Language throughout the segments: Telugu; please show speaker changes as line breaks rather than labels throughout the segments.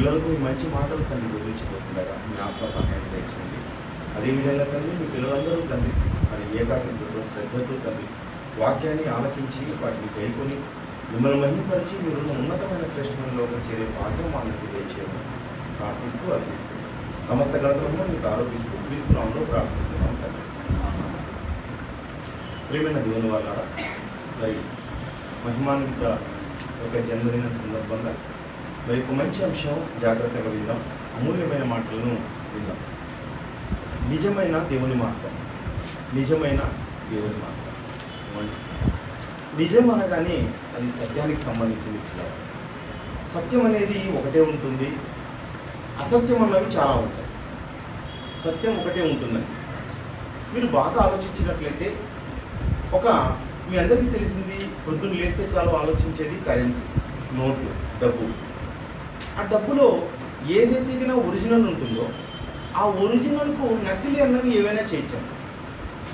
పిల్లలకు మీ మంచి మాటలు తండ్రి వివరించబోతుండగా మీ ఆత్మ సహాయం తెచ్చండి. అదేవిధంగా తండ్రి మీ పిల్లలందరూ తండ్రి మరి ఏకాగ్రతతో శ్రద్ధతో తండ్రి వాక్యాన్ని ఆలకించి వాటిని కైకొని మిమ్మల్ని మహిమపరిచి మీరున్న ఉన్నతమైన శ్రేష్టమైన లోకం చేరే భాగ్యం వాళ్ళకి తెచ్చేయడం ప్రార్థిస్తూ అర్థిస్తూ సమస్త గణతంలో మీకు ఆరోపిస్తూ క్రీస్తునామంలో ప్రార్థిస్తున్నాం తండ్రి. ప్రియమైన దేవుని వాళ్ళ మరి మహిమాన్విత ఒక జన్మదిన సందర్భంగా మరి ఒక మంచి అంశం జాగ్రత్తగా విందాం. అమూల్యమైన మాటలను విందాం. నిజమైన దేవుని మార్గం. నిజమైన దేవుని మార్గం. నిజం అనగానే అది సత్యానికి సంబంధించింది. సత్యం అనేది ఒకటే ఉంటుంది, అసత్యం అన్నవి చాలా ఉంటాయి. సత్యం ఒకటే ఉంటుందని మీరు బాగా ఆలోచించినట్లయితే మీ అందరికీ తెలిసింది, పొద్దున్న లేస్తే చాలు ఆలోచించేది కరెన్సీ, నోట్లు, డబ్బు. ఆ డబ్బులో ఏదైతే ఒరిజినల్ ఉంటుందో ఆ ఒరిజినల్కు నకిలీ అన్నవి ఏవైనా చేయించాలి.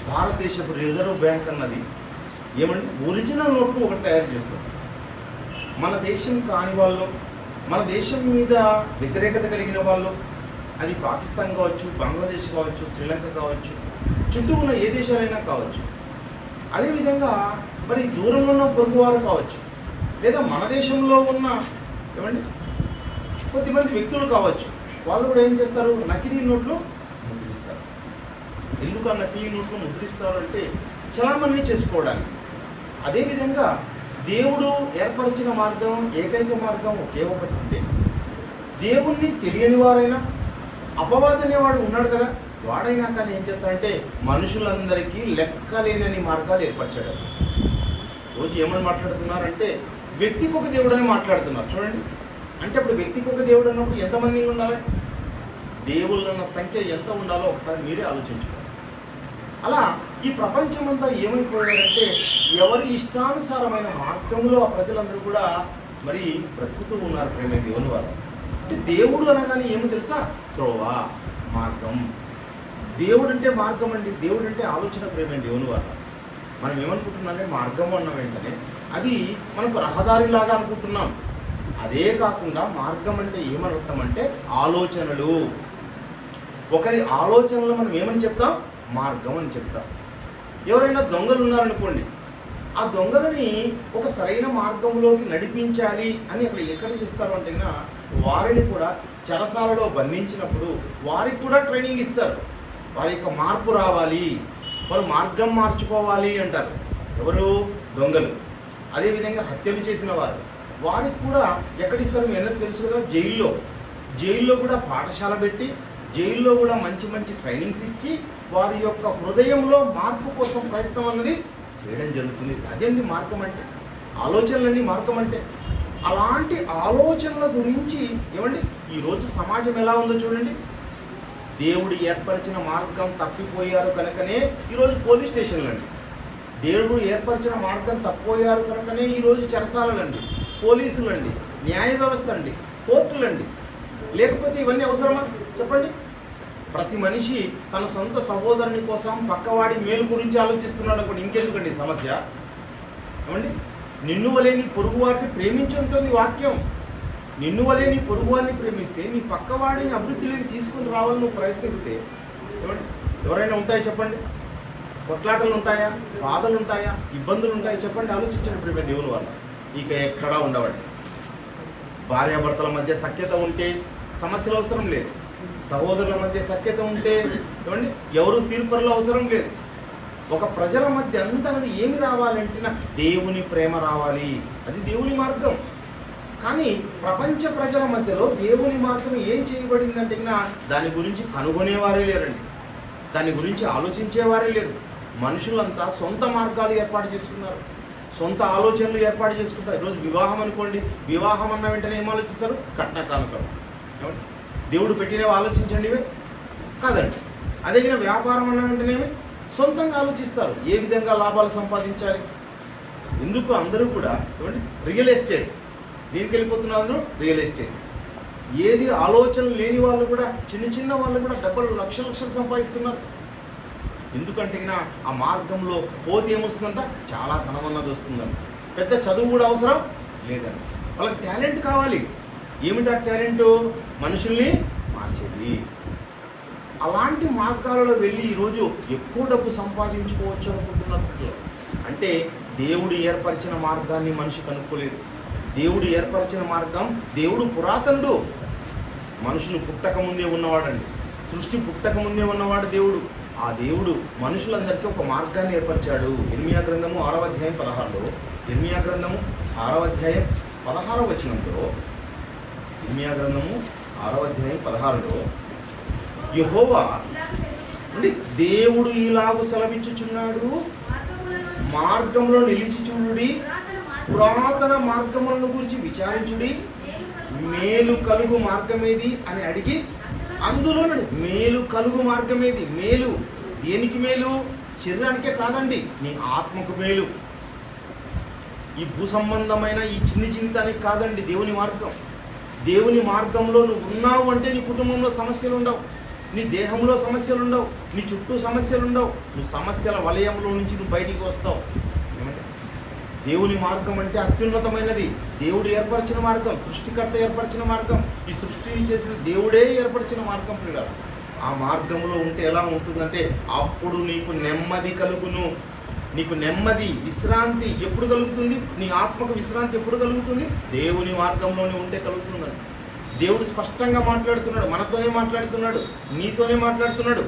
భారతదేశపు రిజర్వ్ బ్యాంక్ అన్నది ఏమంటే ఒరిజినల్ నోట్లు ఒకటి తయారు చేస్తుంది. మన దేశం కాని వాళ్ళు, మన దేశం మీద వ్యతిరేకత కలిగిన వాళ్ళు, అది పాకిస్తాన్ కావచ్చు, బంగ్లాదేశ్ కావచ్చు, శ్రీలంక కావచ్చు, చుట్టూ ఉన్న ఏ దేశాలైనా కావచ్చు. అదేవిధంగా మరి దూరంలో ఉన్న పొరుగువారు కావచ్చు, లేదా మన దేశంలో ఉన్న కొద్దిమంది వ్యక్తులు కావచ్చు. వాళ్ళు కూడా ఏం చేస్తారు? నకిలీ నోట్లు ముద్రిస్తారు. ఎందుకు ఆ నకిలీ నోట్లు ముద్రిస్తారు అంటే చలామణి చేసుకోవడానికి. అదేవిధంగా దేవుడు ఏర్పరిచిన మార్గం, ఏకైక మార్గం ఒకే ఒకటి ఉంటే, దేవుణ్ణి తెలియని వారైనా, అపవాది అనేవాడు ఉన్నాడు కదా, వాడైనా కానీ ఏం చేస్తాడంటే మనుషులందరికీ లెక్కలేనని మార్గాలు ఏర్పరిచాడు. రోజు ఏమని మాట్లాడుతున్నారంటే వ్యక్తికి ఒక దేవుడు అని మాట్లాడుతున్నారు. చూడండి, అంటే అప్పుడు వ్యక్తికి ఒక దేవుడు అన్నప్పుడు ఎంతమంది ఉండాలి? దేవుళ్ళన్న సంఖ్య ఎంత ఉండాలో ఒకసారి మీరే ఆలోచించుకోండి. అలా ఈ ప్రపంచమంతా ఏమైపోయారంటే ఎవరి ఇష్టానుసారమైన మార్గంలో ఆ ప్రజలందరూ కూడా మరి బ్రతుకుతూ ఉన్నారు. ప్రేమ దేవుని వారు అంటే దేవుడు అనగానే ఏమో తెలుసా? త్రోవా, మార్గం. దేవుడు అంటే మార్గం అండి. దేవుడు అంటే ఆలోచన. ప్రేమ దేవుని వారు మనం ఏమనుకుంటున్నామంటే మార్గం అన్న వెంటనే అది మనకు రహదారిలాగా అనుకుంటున్నాం. అదే కాకుండా మార్గం అంటే ఏమర్థమంటే ఆలోచనలు. ఒకరి ఆలోచనలు మనం ఏమని చెప్తాం? మార్గం అని చెప్తాం. ఎవరైనా దొంగలు ఉన్నారనుకోండి, ఆ దొంగలని ఒక సరైన మార్గంలోకి నడిపించాలి అని అక్కడ ఎక్కడ చేస్తారు అంటే వారిని కూడా చెరసాలలో బంధించినప్పుడు వారికి కూడా ట్రైనింగ్ ఇస్తారు. వారి యొక్క మార్పు రావాలి, వారు మార్గం మార్చుకోవాలి అంటారు. ఎవరు? దొంగలు. అదేవిధంగా హత్యలు చేసిన వారికి కూడా ఎక్కడిస్తారు? మీ అందరికీ తెలుసు కదా, జైల్లో కూడా పాఠశాల పెట్టి, జైల్లో కూడా మంచి మంచి ట్రైనింగ్స్ ఇచ్చి వారి యొక్క హృదయంలో మార్పు కోసం ప్రయత్నం అన్నది చేయడం జరుగుతుంది. అదేంటి మార్గం అంటే? ఆలోచనలన్నీ మార్గం అంటే. అలాంటి ఆలోచనల గురించి ఈరోజు సమాజం ఎలా ఉందో చూడండి. దేవుడు ఏర్పరిచిన మార్గం తప్పిపోయారు కనుకనే ఈరోజు పోలీస్ స్టేషన్లండి. దేవుడు ఏర్పరిచిన మార్గం తప్పిపోయారు కనుకనే ఈరోజు చెరసాలలండి, పోలీసులండి, న్యాయ వ్యవస్థ అండి, కోర్టులండి. లేకపోతే ఇవన్నీ అవసరమా చెప్పండి? ప్రతి మనిషి తన సొంత సహోదరుని కోసం, పక్కవాడి మేలు గురించి ఆలోచిస్తున్నాడు అనుకోండి, ఇంకెందుకండి సమస్య? నిన్ను వలే నీ పొరుగు వారిని ప్రేమించి ఉంటుంది వాక్యం. నిన్ను వలే నీ పొరుగు వారిని ప్రేమిస్తే నీ పక్కవాడిని అభివృద్ధిలోకి తీసుకుని రావాలని నువ్వు ప్రయత్నిస్తే ఎవరైనా ఉంటాయి చెప్పండి? కొట్లాటలు ఉంటాయా? బాధలు ఉంటాయా? ఇబ్బందులు ఉంటాయా? చెప్పండి, ఆలోచించండి ప్రేమ దేవుని వల్ల. ఇక ఎక్కడా ఉండవండి. భార్యాభర్తల మధ్య సఖ్యత ఉంటే సమస్యలు అవసరం లేదు. సహోదరుల మధ్య సఖ్యత ఉంటే ఎవరు తీర్పరులు అవసరం లేదు. ఒక ప్రజల మధ్య అంతా ఏమి రావాలంటే దేవుని ప్రేమ రావాలి. అది దేవుని మార్గం. కానీ ప్రపంచ ప్రజల మధ్యలో దేవుని మార్గం ఏం చేయబడిందంటే దాని గురించి కనుగొనేవారే లేరండి, దాని గురించి ఆలోచించేవారే లేరు. మనుషులంతా సొంత మార్గాలు ఏర్పాటు చేసుకున్నారు, సొంత ఆలోచనలు ఏర్పాటు చేసుకుంటారు. ఈరోజు వివాహం అనుకోండి, వివాహం అన్న వెంటనే ఏం ఆలోచిస్తారు? కట్న కానుకలు. దేవుడు పెట్టినవి ఆలోచించండి ఇవే కాదండి. అదే వ్యాపారం అన్న వెంటనే సొంతంగా ఆలోచిస్తారు, ఏ విధంగా లాభాలు సంపాదించాలి. ఎందుకు అందరూ కూడా రియల్ ఎస్టేట్, దీనికి వెళ్ళిపోతున్నారు అందరూ రియల్ ఎస్టేట్. ఏది ఆలోచన లేని వాళ్ళు కూడా, చిన్న చిన్న వాళ్ళు కూడా డబ్బులు లక్షలు సంపాదిస్తున్నారు. ఎందుకంటే ఆ మార్గంలో పోతే ఏమొస్తుందంట? చాలా ధనం అన్నది వస్తుందండి. పెద్ద చదువు కూడా అవసరం లేదండి. వాళ్ళకి టాలెంట్ కావాలి. ఏమిటా టాలెంటు? మనుషుల్ని మార్చేది. అలాంటి మార్గాలలో వెళ్ళి ఈరోజు ఎక్కువ డబ్బు సంపాదించుకోవచ్చు అనుకుంటున్నారు. అంటే దేవుడు ఏర్పరిచిన మార్గాన్ని మనిషి కనుక్కోలేదు. దేవుడు ఏర్పరిచిన మార్గం, దేవుడు పురాతనుడు, మనుషులు పుట్టక ముందే ఉన్నవాడండి. సృష్టి పుట్టక ముందే ఉన్నవాడు దేవుడు. ఆ దేవుడు మనుషులందరికీ ఒక మార్గాన్ని ఏర్పరిచాడు. ఇర్మియా గ్రంథము 6వ అధ్యాయం 16లో, ఇర్మియా గ్రంథము 6వ అధ్యాయం 16వ వచనంలో, ఇర్మియా గ్రంథము 6వ అధ్యాయం 16లో యెహోవా అంటే దేవుడు ఇలాగు సెలవిచ్చుచున్నాడు, మార్గంలో నిలిచి చూడుడి, పురాతన మార్గములను గురించి విచారించుడి, మేలు కలుగు మార్గమేది అని అడిగి అందులో మేలు కలుగు మార్గమేది. మేలు దేనికి మేలు? శరీరానికే కాదండి, నీ ఆత్మకు మేలు. ఈ భూ సంబంధమైన ఈ చిన్ని జీవితానికి కాదండి దేవుని మార్గం. దేవుని మార్గంలో నువ్వు ఉన్నావు అంటే నీ కుటుంబంలో సమస్యలు ఉండవు, నీ దేహంలో సమస్యలు ఉండవు, నీ చుట్టూ సమస్యలు ఉండవు. నువ్వు సమస్యల వలయంలో నుంచి నువ్వు బయటికి వస్తావు. దేవుని మార్గం అంటే అత్యున్నతమైనది. దేవుడు ఏర్పరిచిన మార్గం, సృష్టికర్త ఏర్పరిచిన మార్గం, ఈ సృష్టిని చేసిన దేవుడే ఏర్పరిచిన మార్గం పిల్లలు. ఆ మార్గంలో ఉంటే ఎలా ఉంటుందంటే అప్పుడు నీకు నెమ్మది కలుగును. నీకు నెమ్మది, విశ్రాంతి ఎప్పుడు కలుగుతుంది? నీ ఆత్మకు విశ్రాంతి ఎప్పుడు కలుగుతుంది? దేవుని మార్గంలోనే ఉంటే కలుగుతుందండి. దేవుడు స్పష్టంగా మాట్లాడుతున్నాడు, మనతోనే మాట్లాడుతున్నాడు, నీతోనే మాట్లాడుతున్నాడు.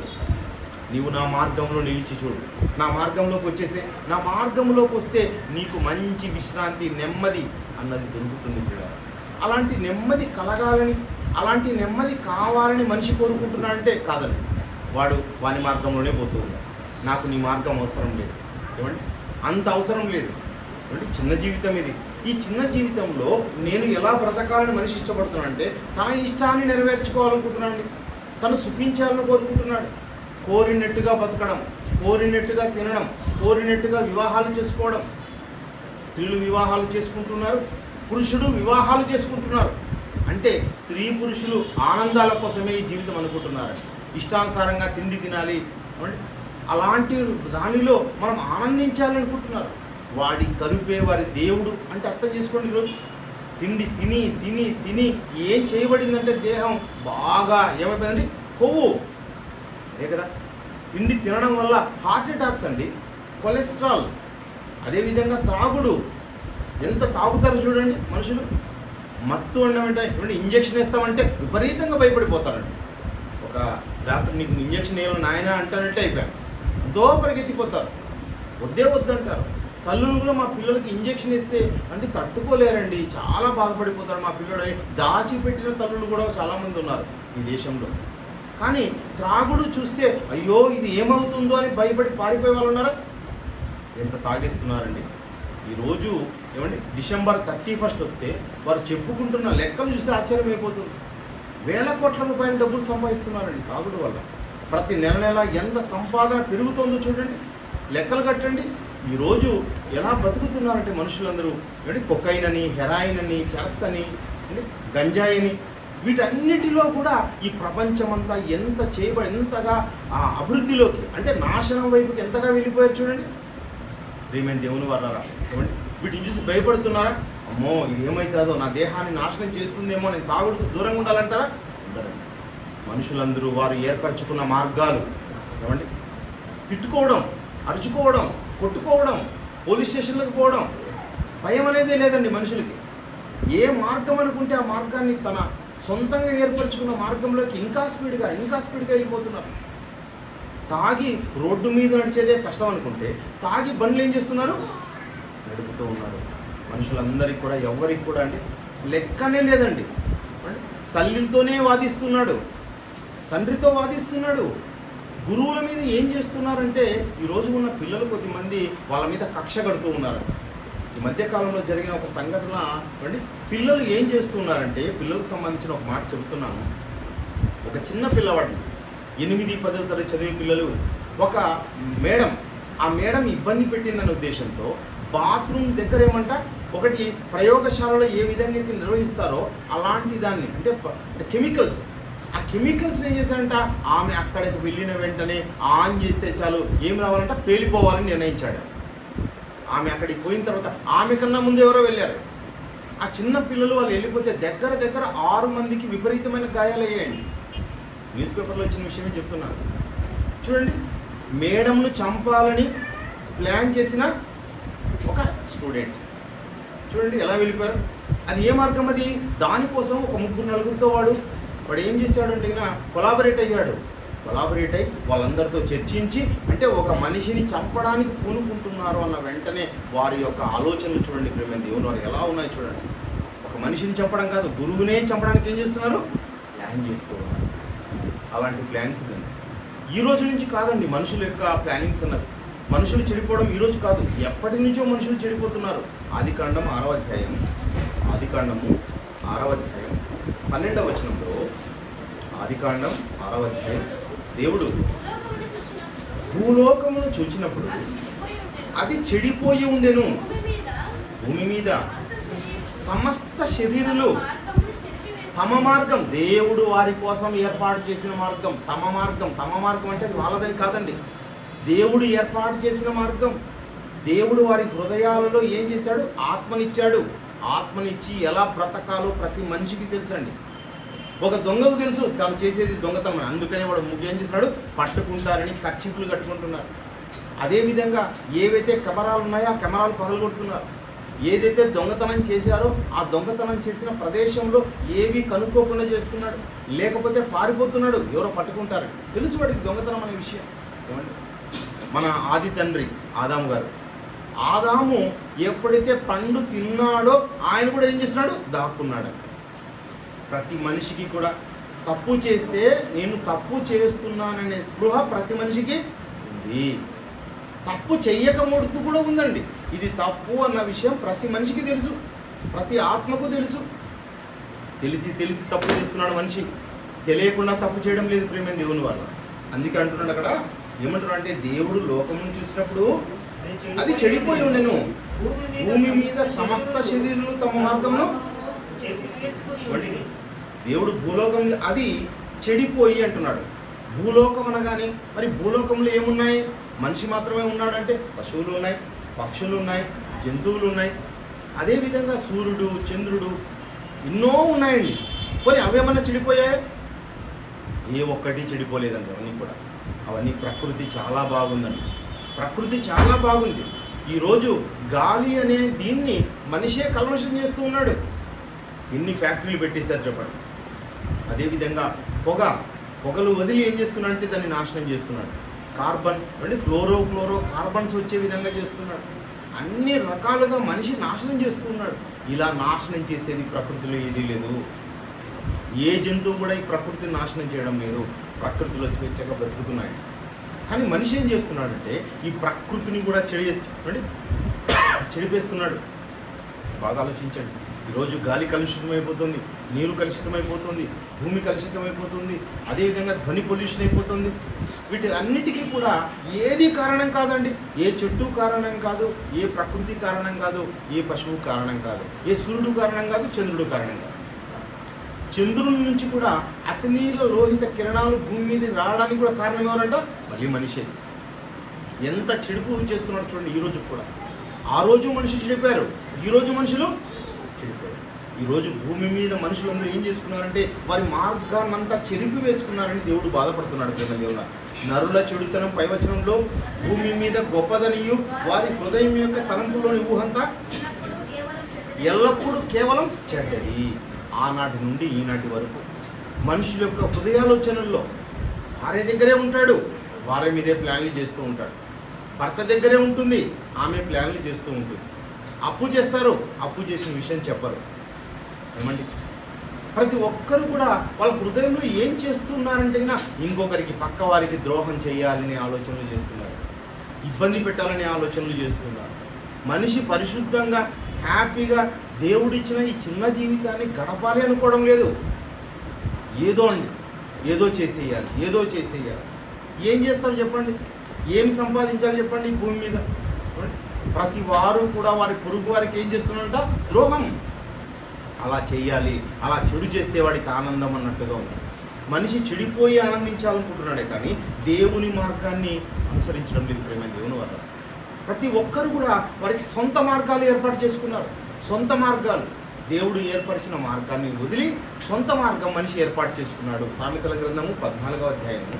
నీవు నా మార్గంలో నిలిచి చూడు, నా మార్గంలోకి వచ్చేసే. నా మార్గంలోకి వస్తే నీకు మంచి విశ్రాంతి, నెమ్మది అన్నది దొరుకుతుంది పిల్లలు. అలాంటి నెమ్మది కలగాలని, అలాంటి నెమ్మది కావాలని మనిషి కోరుకుంటున్నాడంటే కాదండి, వాని మార్గంలోనే పోతూ ఉన్నాడు. నాకు నీ మార్గం అవసరం లేదు. ఏమండి, అంత అవసరం లేదు. అంటే చిన్న జీవితం ఇది. ఈ చిన్న జీవితంలో నేను ఎలా బ్రతకాలని మనిషి ఇష్టపడుతున్నాడంటే తన ఇష్టాన్ని నెరవేర్చుకోవాలనుకుంటున్నాడు, తను సుఖించాలని కోరుకుంటున్నాడు. కోరినట్టుగా బతకడం, కోరినట్టుగా తినడం, కోరినట్టుగా వివాహాలు చేసుకోవడం. స్త్రీలు వివాహాలు చేసుకుంటున్నారు, పురుషుడు వివాహాలు చేసుకుంటున్నారు. అంటే స్త్రీ పురుషులు ఆనందాల కోసమే ఈ జీవితం అనుకుంటున్నారు. ఇష్టానుసారంగా తిండి తినాలి, అలాంటి దానిలో మనం ఆనందించాలనుకుంటున్నారు. వాడి కరుపే వారి దేవుడు అంటే అర్థం చేసుకోండి. ఈరోజు తిండి తిని తిని తిని ఏం చేయబడిందంటే దేహం బాగా ఏమైపోయిందండి? కొవ్వు కదా. తిండి తినడం వల్ల హార్ట్ అటాక్స్ అండి, కొలెస్ట్రాల్. అదేవిధంగా త్రాగుడు, ఎంత తాగుతారో చూడండి మనుషులు. మత్తు అంటే ఇంజక్షన్ వేస్తామంటే విపరీతంగా భయపడిపోతారండి. ఒక డాక్టర్ నీకు ఇంజక్షన్ వేయాలి నాయన అంటానంటే అయిపోయాను, ఎంతో పరిగెత్తిపోతారు, వద్దే వద్దంటారు. తల్లులు కూడా మా పిల్లలకి ఇంజక్షన్ ఇస్తే అంటే తట్టుకోలేరండి, చాలా బాధపడిపోతారు మా పిల్లడు. దాచిపెట్టిన తల్లులు కూడా చాలామంది ఉన్నారు ఈ దేశంలో. కానీ త్రాగుడు చూస్తే అయ్యో ఇది ఏమవుతుందో అని భయపడి పారిపోయే వాళ్ళు ఉన్నారా? ఎంత తాగేస్తున్నారండి ఈరోజు. ఏమండి, డిసెంబర్ 31 వస్తే వారు చెప్పుకుంటున్న లెక్కలు చూస్తే ఆశ్చర్యం అయిపోతుంది. వేల కోట్ల రూపాయల డబ్బులు సంపాదిస్తున్నారండి తాగుడు వల్ల. ప్రతి నెల ఎంత సంపాదన పెరుగుతుందో చూడండి, లెక్కలు కట్టండి. ఈరోజు ఎలా బతుకుతున్నారంటే మనుషులందరూ కొకైన్ అని, హెరాయిన్ అని, చెరస్ అని, గంజాయి అని, వీటన్నిటిలో కూడా ఈ ప్రపంచమంతా ఎంతగా ఆ అభివృద్ధిలోకి అంటే నాశనం వైపుకి ఎంతగా వెళ్ళిపోయారు చూడండి. ప్రియమైన దేవుని వల్ల వీటిని చూసి భయపడుతున్నారా? అమ్మో ఇది ఏమవుతుందో, నా దేహాన్ని నాశనం చేస్తుందేమో, నేను తాగుడుకు దూరంగా ఉండాలంటారా? ఉండరండి. మనుషులందరూ వారు ఏర్పరచుకున్న మార్గాలు, ఏమండి, తిట్టుకోవడం, అరుచుకోవడం, కొట్టుకోవడం, పోలీస్ స్టేషన్లకు పోవడం, భయం అనేదే లేదండి మనుషులకి. ఏ మార్గం అనుకుంటే ఆ మార్గాన్ని తన సొంతంగా ఏర్పరచుకున్న మార్గంలోకి ఇంకా స్పీడ్గా వెళ్ళిపోతున్నారు. తాగి రోడ్డు మీద నడిచేదే కష్టం అనుకుంటే తాగి బండ్లు ఏం చేస్తున్నారు? నడుపుతూ ఉన్నారు. మనుషులందరికీ కూడా, ఎవరికి కూడా అంటే లెక్కనే లేదండి. తల్లితోనే వాదిస్తున్నాడు, తండ్రితో వాదిస్తున్నాడు. గురువుల మీద ఏం చేస్తున్నారంటే ఈరోజు ఉన్న పిల్లలు కొద్దిమంది వాళ్ళ మీద కక్ష కడుతూ ఉన్నారు. ఈ మధ్యకాలంలో జరిగిన ఒక సంఘటన అండి, పిల్లలు ఏం చేస్తున్నారంటే, పిల్లలకు సంబంధించిన ఒక మాట చెబుతున్నాను. ఒక చిన్న పిల్లవాడిని 8-10వ తరగతి చదివే పిల్లలు, ఒక మేడం, ఆ మేడం ఇబ్బంది పెట్టిందనే ఉద్దేశంతో బాత్రూమ్ దగ్గర ఏమంట ఒకటి ప్రయోగశాలలో ఏ విధంగా అయితే నిర్వహిస్తారో అలాంటి దాన్ని అంటే కెమికల్స్, ఆ కెమికల్స్ని ఏం చేశాడంట, ఆమె అక్కడికి వెళ్ళిన వెంటనే ఆన్ చేస్తే చాలు ఏం రావాలంట, పేలిపోవాలని నిర్ణయించాడు. ఆమె అక్కడికి పోయిన తర్వాత ఆమె కన్నా ముందు ఎవరో వెళ్ళారు. ఆ చిన్న పిల్లలు వాళ్ళు వెళ్ళిపోతే దగ్గర దగ్గర 6 మందికి విపరీతమైన గాయాలయ్యాయండి. న్యూస్ పేపర్లో వచ్చిన విషయమే చెప్తున్నాను. చూడండి, మేడంను చంపాలని ప్లాన్ చేసిన ఒక స్టూడెంట్ చూడండి ఎలా వెళ్ళిపోయారు. అది ఏ మార్గం? అది దానికోసం ఒక 3-4 వాడు ఏం చేశాడంటే కొలాబరేట్ అయ్యాడు. కొలాబరేట్ అయ్యి వాళ్ళందరితో చర్చించి, అంటే ఒక మనిషిని చంపడానికి పూనుకుంటున్నారు అన్న వెంటనే వారి యొక్క ఆలోచనలు చూడండి ప్రేమ దేవుని వారు ఎలా ఉన్నాయి చూడండి. ఒక మనిషిని చంపడం కాదు, గురువునే చంపడానికి ఏం చేస్తున్నారు? ప్లాన్ చేస్తూ ఉన్నారు. అలాంటి ప్లాన్స్ ఇదండి. ఈ రోజు నుంచి కాదండి మనుషుల యొక్క ప్లానింగ్స్ అన్నారు. మనుషులు చెడిపోవడం ఈ రోజు కాదు, ఎప్పటి నుంచో మనుషులు చెడిపోతున్నారు. ఆదికాండము 6వ అధ్యాయం 12వ వచనంలో, ఆదికాండం 6వ అధ్యాయం, దేవుడు భూలోకమును చూచినప్పుడు అది చెడిపోయి ఉండెను. భూమి మీద సమస్త శరీరులు తమ మార్గం, దేవుడు వారి కోసం ఏర్పాటు చేసిన మార్గం, తమ మార్గం అంటే అది వాళ్ళదని కాదండి, దేవుడు ఏర్పాటు చేసిన మార్గం. దేవుడు వారి హృదయాలలో ఏం చేశాడు? ఆత్మనిచ్చాడు. ఆత్మనిచ్చి ఎలా బ్రతకాలో ప్రతి మనిషికి తెలుసండి. ఒక దొంగకు తెలుసు తాను చేసేది దొంగతనం, అందుకనే వాడు ఏం చేస్తున్నాడు? పట్టుకుంటారని కర్చీపులు కట్టుకుంటున్నారు. అదేవిధంగా ఏవైతే కెమెరాలు ఉన్నాయో ఆ కెమెరాలు పగలగొడుతున్నారు. ఏదైతే దొంగతనం చేశారో ఆ దొంగతనం చేసిన ప్రదేశంలో ఏవి కనుక్కోకుండా చేస్తున్నాడు, లేకపోతే పారిపోతున్నాడు, ఎవరో పట్టుకుంటారు. తెలుసు వాడికి దొంగతనం అనే విషయం. ఏమండి, మన ఆది తండ్రి ఆదాము గారు, ఆదాము ఎప్పుడైతే పండు తిన్నాడో ఆయన కూడా ఏం చేస్తున్నాడు? దాక్కున్నాడు. ప్రతి మనిషికి కూడా తప్పు చేస్తే నేను తప్పు చేస్తున్నాననే స్పృహ ప్రతి మనిషికి ఉంది. తప్పు చెయ్యకముడుతూ కూడా ఉందండి. ఇది తప్పు అన్న విషయం ప్రతి మనిషికి తెలుసు, ప్రతి ఆత్మకు తెలుసు. తెలిసి తప్పు చేస్తున్నాడు మనిషి, తెలియకుండా తప్పు చేయడం లేదు ప్రేమ దేవుని వల్ల. అందుకే అంటున్నాడు అక్కడ, ఏమంటున్నాడు అంటే, దేవుడు లోకమును చూసినప్పుడు అది చెడిపోయి ఉండెను. భూమి మీద సమస్త శరీరులు తమ మార్గంలో, దేవుడు భూలోకంలో అది చెడిపోయి అంటున్నాడు. భూలోకం అనగానే మరి భూలోకంలో ఏమున్నాయి? మనిషి మాత్రమే ఉన్నాడంటే పశువులు ఉన్నాయి, పక్షులు ఉన్నాయి, జంతువులు ఉన్నాయి. అదేవిధంగా సూర్యుడు, చంద్రుడు ఎన్నో ఉన్నాయండి. మరి అవేమన్నా చెడిపోయాయి? ఏ ఒక్కటి చెడిపోలేదండి. అవన్నీ ప్రకృతి చాలా బాగుందండి. ప్రకృతి చాలా బాగుంది. ఈరోజు గాలి అనే దీన్ని మనిషే కల్మషం చేస్తూ ఉన్నాడు. ఎన్ని ఫ్యాక్టరీలు పెట్టేశారు చెప్పండి. అదేవిధంగా పొగలు వదిలి ఏం చేస్తున్నాడంటే దాన్ని నాశనం చేస్తున్నాడు. కార్బన్ అంటే ఫ్లోరో కార్బన్స్ వచ్చే విధంగా చేస్తున్నాడు. అన్ని రకాలుగా మనిషి నాశనం చేస్తున్నాడు. ఇలా నాశనం చేసేది ప్రకృతిలో ఏదీ లేదు. ఏ జంతువు కూడా ఈ ప్రకృతిని నాశనం చేయడం లేదు. ప్రకృతిలో స్వేచ్ఛగా బ్రతుకుతున్నాయి. కానీ మనిషి ఏం చేస్తున్నాడంటే ఈ ప్రకృతిని కూడా చెడిపేస్తున్నాడు. బాగా ఆలోచించండి. ఈరోజు గాలి కలుషితమైపోతుంది, నీరు కలుషితమైపోతుంది, భూమి కలుషితమైపోతుంది, అదేవిధంగా ధ్వని పొల్యూషన్ అయిపోతుంది. వీటి అన్నిటికీ కూడా ఏది కారణం కాదండి. ఏ చెట్టు కారణం కాదు, ఏ ప్రకృతి కారణం కాదు, ఏ పశువు కారణం కాదు, ఏ సూర్యుడు కారణం కాదు, చంద్రుడు కారణం కాదు. చంద్రుని నుంచి కూడా అతినీల లోహిత కిరణాలు భూమి మీద రావడానికి కూడా కారణం ఎవరంట? మళ్ళీ మనిషే. ఎంత చెడుపు చేస్తున్నాడు చూడండి. ఈరోజు కూడా ఆ రోజు మనుషులు చెడిపోయారు, ఈరోజు మనుషులు చెడిపోయారు. ఈరోజు భూమి మీద మనుషులందరూ ఏం చేసుకున్నారంటే వారి మార్గాన్నంతా చెరిపి వేసుకున్నారని దేవుడు బాధపడుతున్నాడు. ప్రేమ దేవుల నరుల చెడుతనం పైవచనంలో భూమి మీద గొప్పదనియు వారి హృదయం యొక్క తలంపులోని ఊహంతా ఎల్లప్పుడూ కేవలం చెడ్డది. ఆనాటి నుండి ఈనాటి వరకు మనుషుల యొక్క హృదయాలోచనల్లో భార్య దగ్గరే ఉంటాడు, భార్య మీదే ప్లాన్లు చేస్తూ ఉంటాడు. భర్త దగ్గరే ఉంటుంది, ఆమె ప్లాన్లు చేస్తూ ఉంటుంది. అప్పు చేస్తారు, అప్పు చేసిన విషయం చెప్పరు. ఏమండి, ప్రతి ఒక్కరు కూడా వాళ్ళ హృదయంలో ఏం చేస్తున్నారంటే ఇంకొకరికి పక్క వారికి ద్రోహం చేయాలనే ఆలోచనలు చేస్తున్నారు, ఇబ్బంది పెట్టాలనే ఆలోచనలు చేస్తున్నారు. మనిషి పరిశుద్ధంగా హ్యాపీగా దేవుడిచ్చిన ఈ చిన్న జీవితాన్ని గడపాలి అనుకోవడం లేదు. ఏదో చేసేయాలి. ఏం చేస్తారు చెప్పండి? ఏమి సంపాదించాలి చెప్పండి? ఈ భూమి మీద ప్రతి వారు కూడా వారి పొరుగు వారికి ఏం చేస్తున్నారంట? ద్రోహం. అలా చేయాలి, అలా చెడు చేస్తే వాడికి ఆనందం అన్నట్టుగా ఉంది. మనిషి చెడిపోయి ఆనందించాలనుకుంటున్నాడే కానీ దేవుని మార్గాన్ని అనుసరించడం లేదు. ప్రేమ దేవుని వల్ల ప్రతి ఒక్కరు కూడా వారికి సొంత మార్గాలు ఏర్పాటు చేసుకున్నారు. సొంత మార్గాలు. దేవుడు ఏర్పరిచిన మార్గాన్ని వదిలి సొంత మార్గం మనిషి ఏర్పాటు చేసుకున్నాడు. సామెతల గ్రంథము 14వ అధ్యాయము,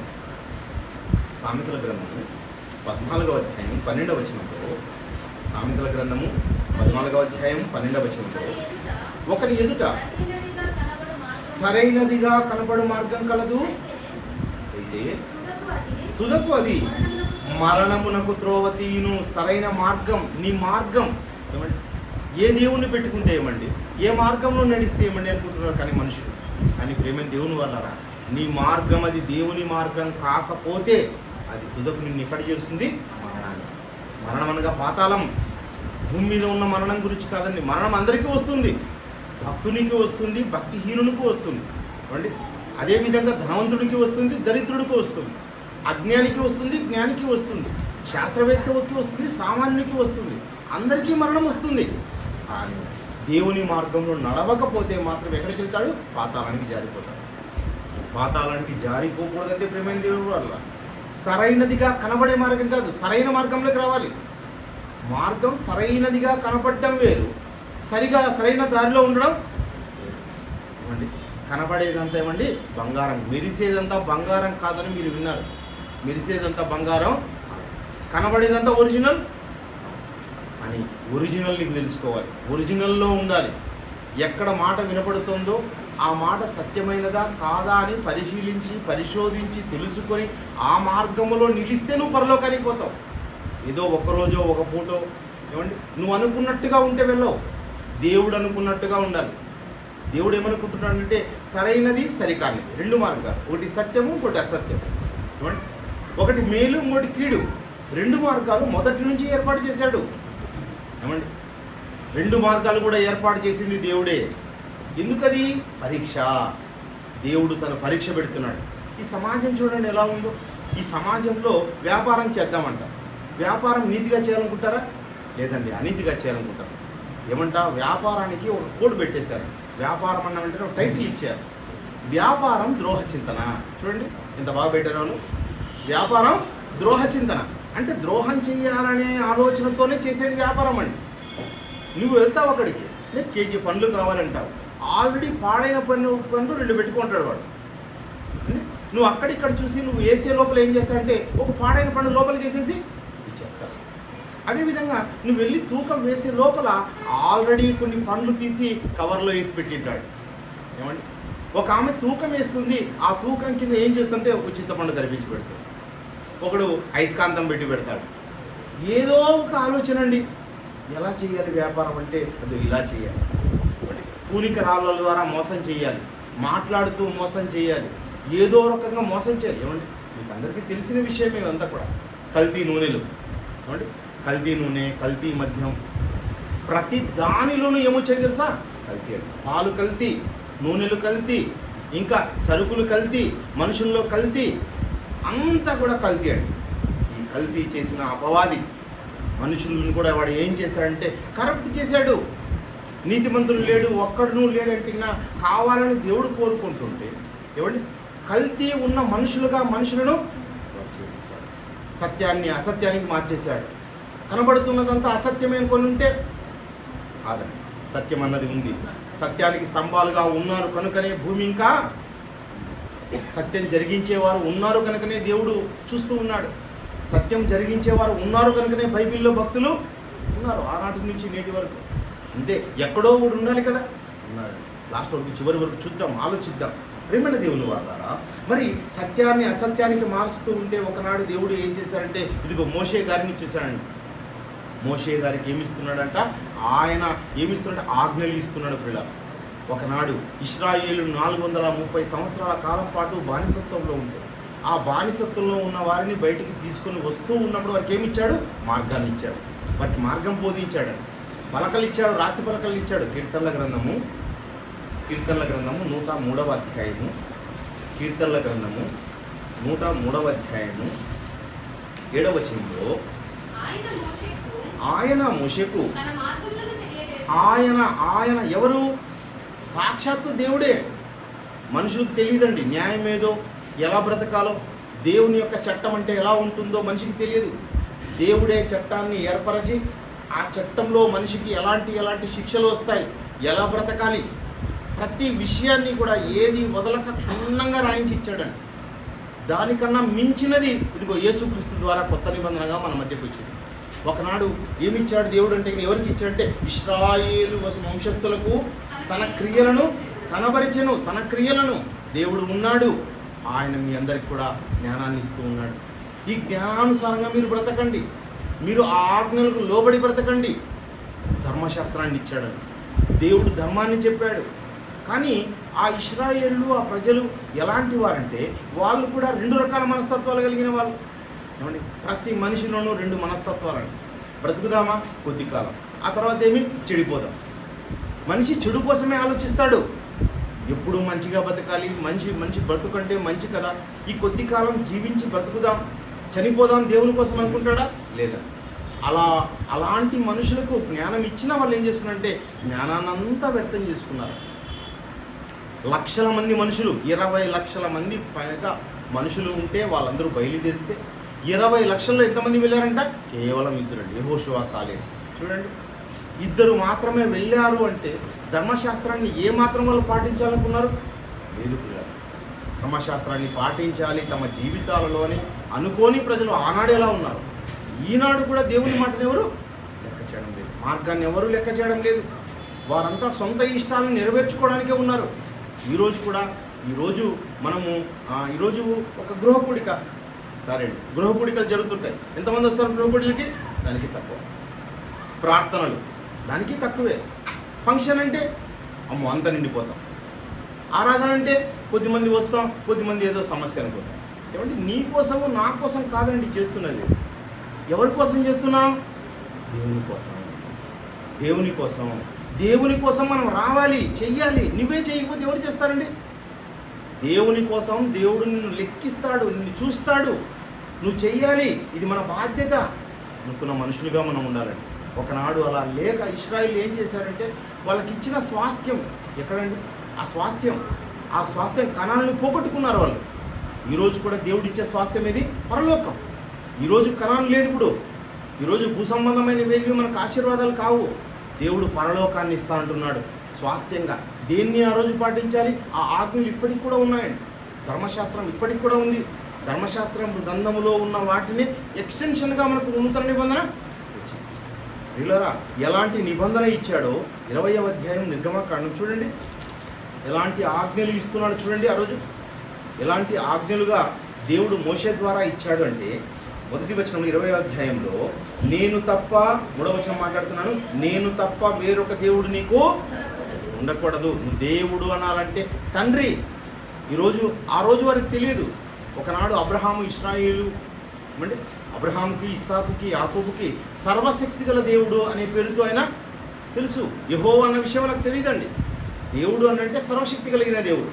సామెతల గ్రంథము 14వ అధ్యాయం 12వ వచనంలో, సామెతల గ్రంథము 14వ అధ్యాయం 12వ వచనంలో, ఒకని ఎదుట సరైనదిగా కనబడు మార్గం కలదు, అయితే తుదకు అది మరణమునకు త్రోవ తీయును. సరైన మార్గం, నీ మార్గం ఏమండి? ఏ దేవుణ్ణి పెట్టుకుంటే ఏమండి, ఏ మార్గంలో నడిస్తే ఏమండి అనుకుంటున్నారు కానీ మనుషులు. కానీ ప్రేమ దేవుని వల్లరా, నీ మార్గం అది దేవుని మార్గం కాకపోతే అది తుదకు నిన్ను ఎక్కడ చేస్తుంది? మరణాన్ని. మరణం అనగా పాతాళం. భూమి మీద ఉన్న మరణం గురించి కాదండి. మరణం అందరికీ వస్తుంది. భక్తునికి వస్తుంది, భక్తిహీనునికి వస్తుంది ఏమండి. అదేవిధంగా ధనవంతుడికి వస్తుంది, దరిద్రుడికి వస్తుంది, అజ్ఞానికి వస్తుంది, జ్ఞానికి వస్తుంది, శాస్త్రవేత్తకి వస్తుంది, సామాన్యునికి వస్తుంది, అందరికీ మరణం వస్తుంది. కానీ దేవుని మార్గంలో నడవకపోతే మాత్రం ఎక్కడికి వెళ్తాడు? పాతాళానికి జారిపోతాడు. పాతాళానికి జారిపోకూడదంటే ప్రేమైన దేవుడు వల్ల సరైనదిగా కనబడే మార్గం కాదు, సరైన మార్గంలోకి రావాలి. మార్గం సరైనదిగా కనపడటం వేరు, సరైన దారిలో ఉండడం ఏమండి. కనబడేదంతా ఏమండి బంగారం, మెరిసేదంతా బంగారం కాదని మీరు విన్నారు. మెరిసేదంతా బంగారం, కనబడేదంతా ఒరిజినల్ అని. ఒరిజినల్ నీకు తెలుసుకోవాలి, ఒరిజినల్లో ఉండాలి. ఎక్కడ మాట వినపడుతుందో ఆ మాట సత్యమైనదా కాదా అని పరిశీలించి పరిశోధించి తెలుసుకొని ఆ మార్గంలో నిలిస్తే నువ్వు పరలోకానికి పోతావు. ఏదో ఒక్కరోజో ఒక పూటో ఏమండి నువ్వు అనుకున్నట్టుగా ఉంటే వెళ్ళవు. దేవుడు అనుకున్నట్టుగా ఉండాలి. దేవుడు ఏమనుకుంటున్నాడంటే సరైనది సరికాని రెండు మార్గాలు, ఒకటి సత్యము ఒకటి అసత్యం ఏమండి, ఒకటి మేలు ఇంకోటి కీడు, రెండు మార్గాలు మొదటి నుంచి ఏర్పాటు చేశాడు ఏమండి. రెండు మార్గాలు కూడా ఏర్పాటు చేసింది దేవుడే. ఎందుకది? పరీక్ష. దేవుడు తన పరీక్ష పెడుతున్నాడు. ఈ సమాజం చూడండి ఎలా ఉందో. ఈ సమాజంలో వ్యాపారం చేద్దామంట. వ్యాపారం నీతిగా చేయాలనుకుంటారా? లేదండి, అనీతిగా చేయాలనుకుంటారు. ఏమంటా వ్యాపారానికి ఒక కోడ్ పెట్టేశారు. వ్యాపారం అన్న వెంటనే ఒక టైటిల్ ఇచ్చారు, వ్యాపారం ద్రోహ చింతన. చూడండి ఎంత బాగా పెట్టారు వాళ్ళు. వ్యాపారం ద్రోహ చింతన అంటే ద్రోహం చేయాలనే ఆలోచనతోనే చేసేది వ్యాపారం అండి. నువ్వు వెళ్తావు అక్కడికి, నీకు కేజీ పండ్లు కావాలంటావు, ఆల్రెడీ పాడైన పండ్లు రెండు పెట్టుకుంటాడు వాడు. నువ్వు అక్కడిక్కడ చూసి నువ్వు వేసే లోపల ఏం చేస్తాడంటే ఒక పాడైన పండు లోపలికి వేసేసి ఇచ్చేస్తాడు. అదేవిధంగా నువ్వు వెళ్ళి తూకం వేసే లోపల ఆల్రెడీ కొన్ని పండ్లు తీసి కవర్లో వేసి పెట్టింటాడు ఏమండి. ఒక ఆమె తూకం వేస్తుంది, ఆ తూకం కింద ఏం చేస్తుంటే ఒక చింతపండు కనిపించి పెడతాడు, ఒకడు అయస్కాంతం పెట్టి పెడతాడు. ఏదో ఒక ఆలోచన అండి. ఎలా చేయాలి వ్యాపారం అంటే అది ఇలా చేయాలి, కూలిక రాళ్ళ ద్వారా మోసం చేయాలి, మాట్లాడుతూ మోసం చేయాలి, ఏదో రకంగా మోసం చేయాలి ఏమండి. మీకు అందరికీ తెలిసిన విషయమే అంతా కూడా. కల్తీ నూనెలు ఏమండి, కల్తీ నూనె, కల్తీ మద్యం, ప్రతి దానిలోనూ ఏమొచ్చాయి తెలుసా? కల్తీ అండి. పాలు కల్తీ, నూనెలు కల్తీ, ఇంకా సరుకులు కల్తీ, మనుషుల్లో కల్తీ, అంతా కూడా కల్తీ అండి. ఈ కల్తీ చేసిన అపవాది మనుషులను కూడా వాడు ఏం చేశాడంటే కరప్ట్ చేశాడు. నీతిమంతులు లేడు, ఒక్కడును లేడంటే కావాలని దేవుడు కోరుకుంటుంటే ఏమండి కల్తీ ఉన్న మనుషులను చేసేసాడు. సత్యాన్ని అసత్యానికి మార్చేశాడు. కనబడుతున్నదంతా అసత్యమే అనుకొని ఉంటే కాదండి, సత్యం అన్నది ఉంది. సత్యానికి స్తంభాలుగా ఉన్నారు కనుకనే భూమి ఇంకా సత్యం జరిగించేవారు ఉన్నారు కనుకనే దేవుడు చూస్తూ ఉన్నాడు. సత్యం జరిగించేవారు ఉన్నారు కనుకనే బైబిల్లో భక్తులు ఉన్నారు ఆనాటి నుంచి నేటి వరకు. అంతే, ఎక్కడో ఒకడు ఉండాలి కదా, ఉన్నాడు. లాస్ట్ వరకు చివరి వరకు చూద్దాం, ఆలోచిద్దాం. ప్రేమైన దేవుని వాళ్ళారా, మరి సత్యాన్ని అసత్యానికి మారుస్తూ ఉంటే ఒకనాడు దేవుడు ఏం చేశారంటే ఇదిగో మోషే గారిని చూశాడండి. మోషే గారికి ఏమిస్తున్నాడంట? ఆయన ఏమిస్తున్నాడంటే ఆజ్ఞలు ఇస్తున్నాడు. పిల్లలు ఒకనాడు ఇశ్రాయేలు 430 సంవత్సరాల కాలం పాటు బానిసత్వంలో ఉంటారు. ఆ బానిసత్వంలో ఉన్న వారిని బయటికి తీసుకొని వస్తూ ఉన్నప్పుడు వారికి ఏమిచ్చాడు? మార్గాన్ని ఇచ్చాడు. వారికి మార్గం బోధించాడు. పలకలు ఇచ్చాడు, రాతి పలకలు ఇచ్చాడు. కీర్తనల గ్రంథము 103వ అధ్యాయము, కీర్తనల గ్రంథము 103వ అధ్యాయము 7వ వచనంలో ఆయన మోషేకు ఆయన ఎవరు? సాక్షాత్తు దేవుడే. మనుషులకు తెలియదండి న్యాయం ఏదో, ఎలా బ్రతకాలో, దేవుని యొక్క చట్టం అంటే ఎలా ఉంటుందో మనిషికి తెలియదు. దేవుడే చట్టాన్ని ఏర్పరచి ఆ చట్టంలో మనిషికి ఎలాంటి శిక్షలు వస్తాయి, ఎలా బ్రతకాలి, ప్రతి విషయాన్ని కూడా ఏది వదలక క్షుణ్ణంగా రాయించి ఇచ్చాడండి. దానికన్నా మించినది ఇదిగో యేసుక్రీస్తు ద్వారా కొత్త నిబంధనగా మన మధ్యకు వచ్చింది. ఒకనాడు ఏమిచ్చాడు దేవుడు అంటే, ఎవరికి ఇచ్చాడంటే ఇశ్రాయేలు వంశస్థులకు తన క్రియలను కనబరిచెను. తన క్రియలను దేవుడు ఉన్నాడు, ఆయన మీ అందరికి కూడా జ్ఞానాన్ని ఇస్తూ ఉన్నాడు. ఈ జ్ఞానానుసారంగా మీరు బ్రతకండి, మీరు ఆ ఆజ్ఞలకు లోబడి బ్రతకండి. ధర్మశాస్త్రాన్ని ఇచ్చాడు, దేవుడు ధర్మాన్ని చెప్పాడు. కానీ ఆ ఇశ్రాయేళ్ళు, ఆ ప్రజలు ఎలాంటి వారంటే, వాళ్ళు కూడా 2 రకాల మనస్తత్వాలు కలిగిన వాళ్ళు. ఏమండి, ప్రతి మనిషిలోనూ 2 మనస్తత్వాలండి. బ్రతుకుదామా కొద్ది కాలం, ఆ తర్వాత ఏమి చెడిపోదాం. మనిషి చెడు కోసమే ఆలోచిస్తాడు. ఎప్పుడు మంచిగా బతకాలి, మంచి బ్రతుకంటే మంచి కదా, ఈ కొద్ది కాలం జీవించి బ్రతుకుదాం, చనిపోదాం దేవుని కోసం అనుకుంటాడా? లేదా. అలాంటి మనుషులకు జ్ఞానం ఇచ్చిన వాళ్ళు ఏం చేసుకున్నారంటే జ్ఞానాన్నంతా వ్యర్థం చేసుకున్నారు. లక్షల మంది మనుషులు, 20 లక్షల మంది పైగా మనుషులు ఉంటే వాళ్ళందరూ బయలుదేరితే 20 లక్షల్లో ఎంతమంది వెళ్ళారంట? కేవలం 2 అండి, యెహోషువ కాలేబు. చూడండి, 2 మాత్రమే వెళ్ళారు. అంటే ధర్మశాస్త్రాన్ని ఏ మాత్రం వాళ్ళు పాటించాలనుకున్నారు? లేదు పిల్లలు, ధర్మశాస్త్రాన్ని పాటించాలి తమ జీవితాలలోని అనుకోని ప్రజలు ఆనాడు ఎలా ఉన్నారు, ఈనాడు కూడా దేవుని మాటను ఎవరు లెక్క చేయడం లేదు, మార్గాన్ని ఎవరు లెక్క చేయడం లేదు. వారంతా సొంత ఇష్టాలను నెరవేర్చుకోవడానికే ఉన్నారు. ఈరోజు మనము ఈరోజు ఒక గృహపూడిక, గృహపూడికలు జరుగుతుంటాయి. ఎంతమంది వస్తారు గృహపూడికలకి? దానికి తక్కువ. ప్రార్థనలు దానికి తక్కువే. ఫంక్షన్ అంటే అమ్మో అంత నిండిపోతాం. ఆరాధన అంటే కొద్దిమంది వస్తాం, కొద్దిమంది ఏదో సమస్య అనుకుంటాం. ఏమంటే నీ కోసము నా కోసం కాదండి చేస్తున్నది. ఎవరి కోసం చేస్తున్నాం? దేవుని కోసం. దేవుని కోసం మనం రావాలి, చెయ్యాలి. నువ్వే చేయకపోతే ఎవరు చేస్తారండి? దేవుని కోసం దేవుడు నిన్ను లెక్కిస్తాడు, నిన్ను చూస్తాడు. నువ్వు చెయ్యాలి, ఇది మన బాధ్యత అనుకున్న మనుషులుగా మనం ఉండాలండి. ఒకనాడు అలా లేక ఇశ్రాయేలు ఏం చేశారంటే, వాళ్ళకి ఇచ్చిన స్వాస్థ్యం ఎక్కడండి? ఆ స్వాస్థ్యం కనాన్ని పోగొట్టుకున్నారు వాళ్ళు. ఈరోజు కూడా దేవుడు ఇచ్చే స్వాస్థ్యం ఏది? పరలోకం. ఈరోజు కనాను లేదు. ఈరోజు భూ సంబంధమైన వేదివి మనకు ఆశీర్వాదాలు కావు. దేవుడు పరలోకాన్ని ఇస్తా అంటున్నాడు స్వాస్థ్యంగా. దేన్ని ఆ రోజు పాటించాలి? ఆ ఆజ్ఞలు ఇప్పటికి కూడా ఉన్నాయండి. ధర్మశాస్త్రం ఇప్పటికి కూడా ఉంది. ధర్మశాస్త్రం గ్రంథములో ఉన్న వాటిని ఎక్స్టెన్షన్గా మనకు నూతన నిబంధన వచ్చింది. వీళ్ళరా ఎలాంటి నిబంధన ఇచ్చాడో 20వ అధ్యాయం నిర్గమకాండం చూడండి, ఎలాంటి ఆజ్ఞలు ఇస్తున్నాడు చూడండి. ఆ రోజు ఎలాంటి ఆజ్ఞలుగా దేవుడు మోషే ద్వారా ఇచ్చాడు అంటే, 1వ వచనంలో 20వ అధ్యాయంలో నేను తప్ప, 3వ వచనం మాట్లాడుతున్నాను, నేను తప్ప వేరొక దేవుడు నీకు ఉండకూడదు. నువ్వు దేవుడు అనాలంటే తండ్రి. ఆ రోజు వారికి తెలియదు. ఒకనాడు అబ్రహాము, ఇశ్రాయేలు అంటే అబ్రహాముకి, ఇస్సాకుకి, యాకోబుకి సర్వశక్తి గల దేవుడు అనే పేరుతో ఆయన తెలుసు. యెహోవా అన్న విషయం వాళ్ళకి తెలియదండి. దేవుడు అని అంటే సర్వశక్తి కలిగిన దేవుడు,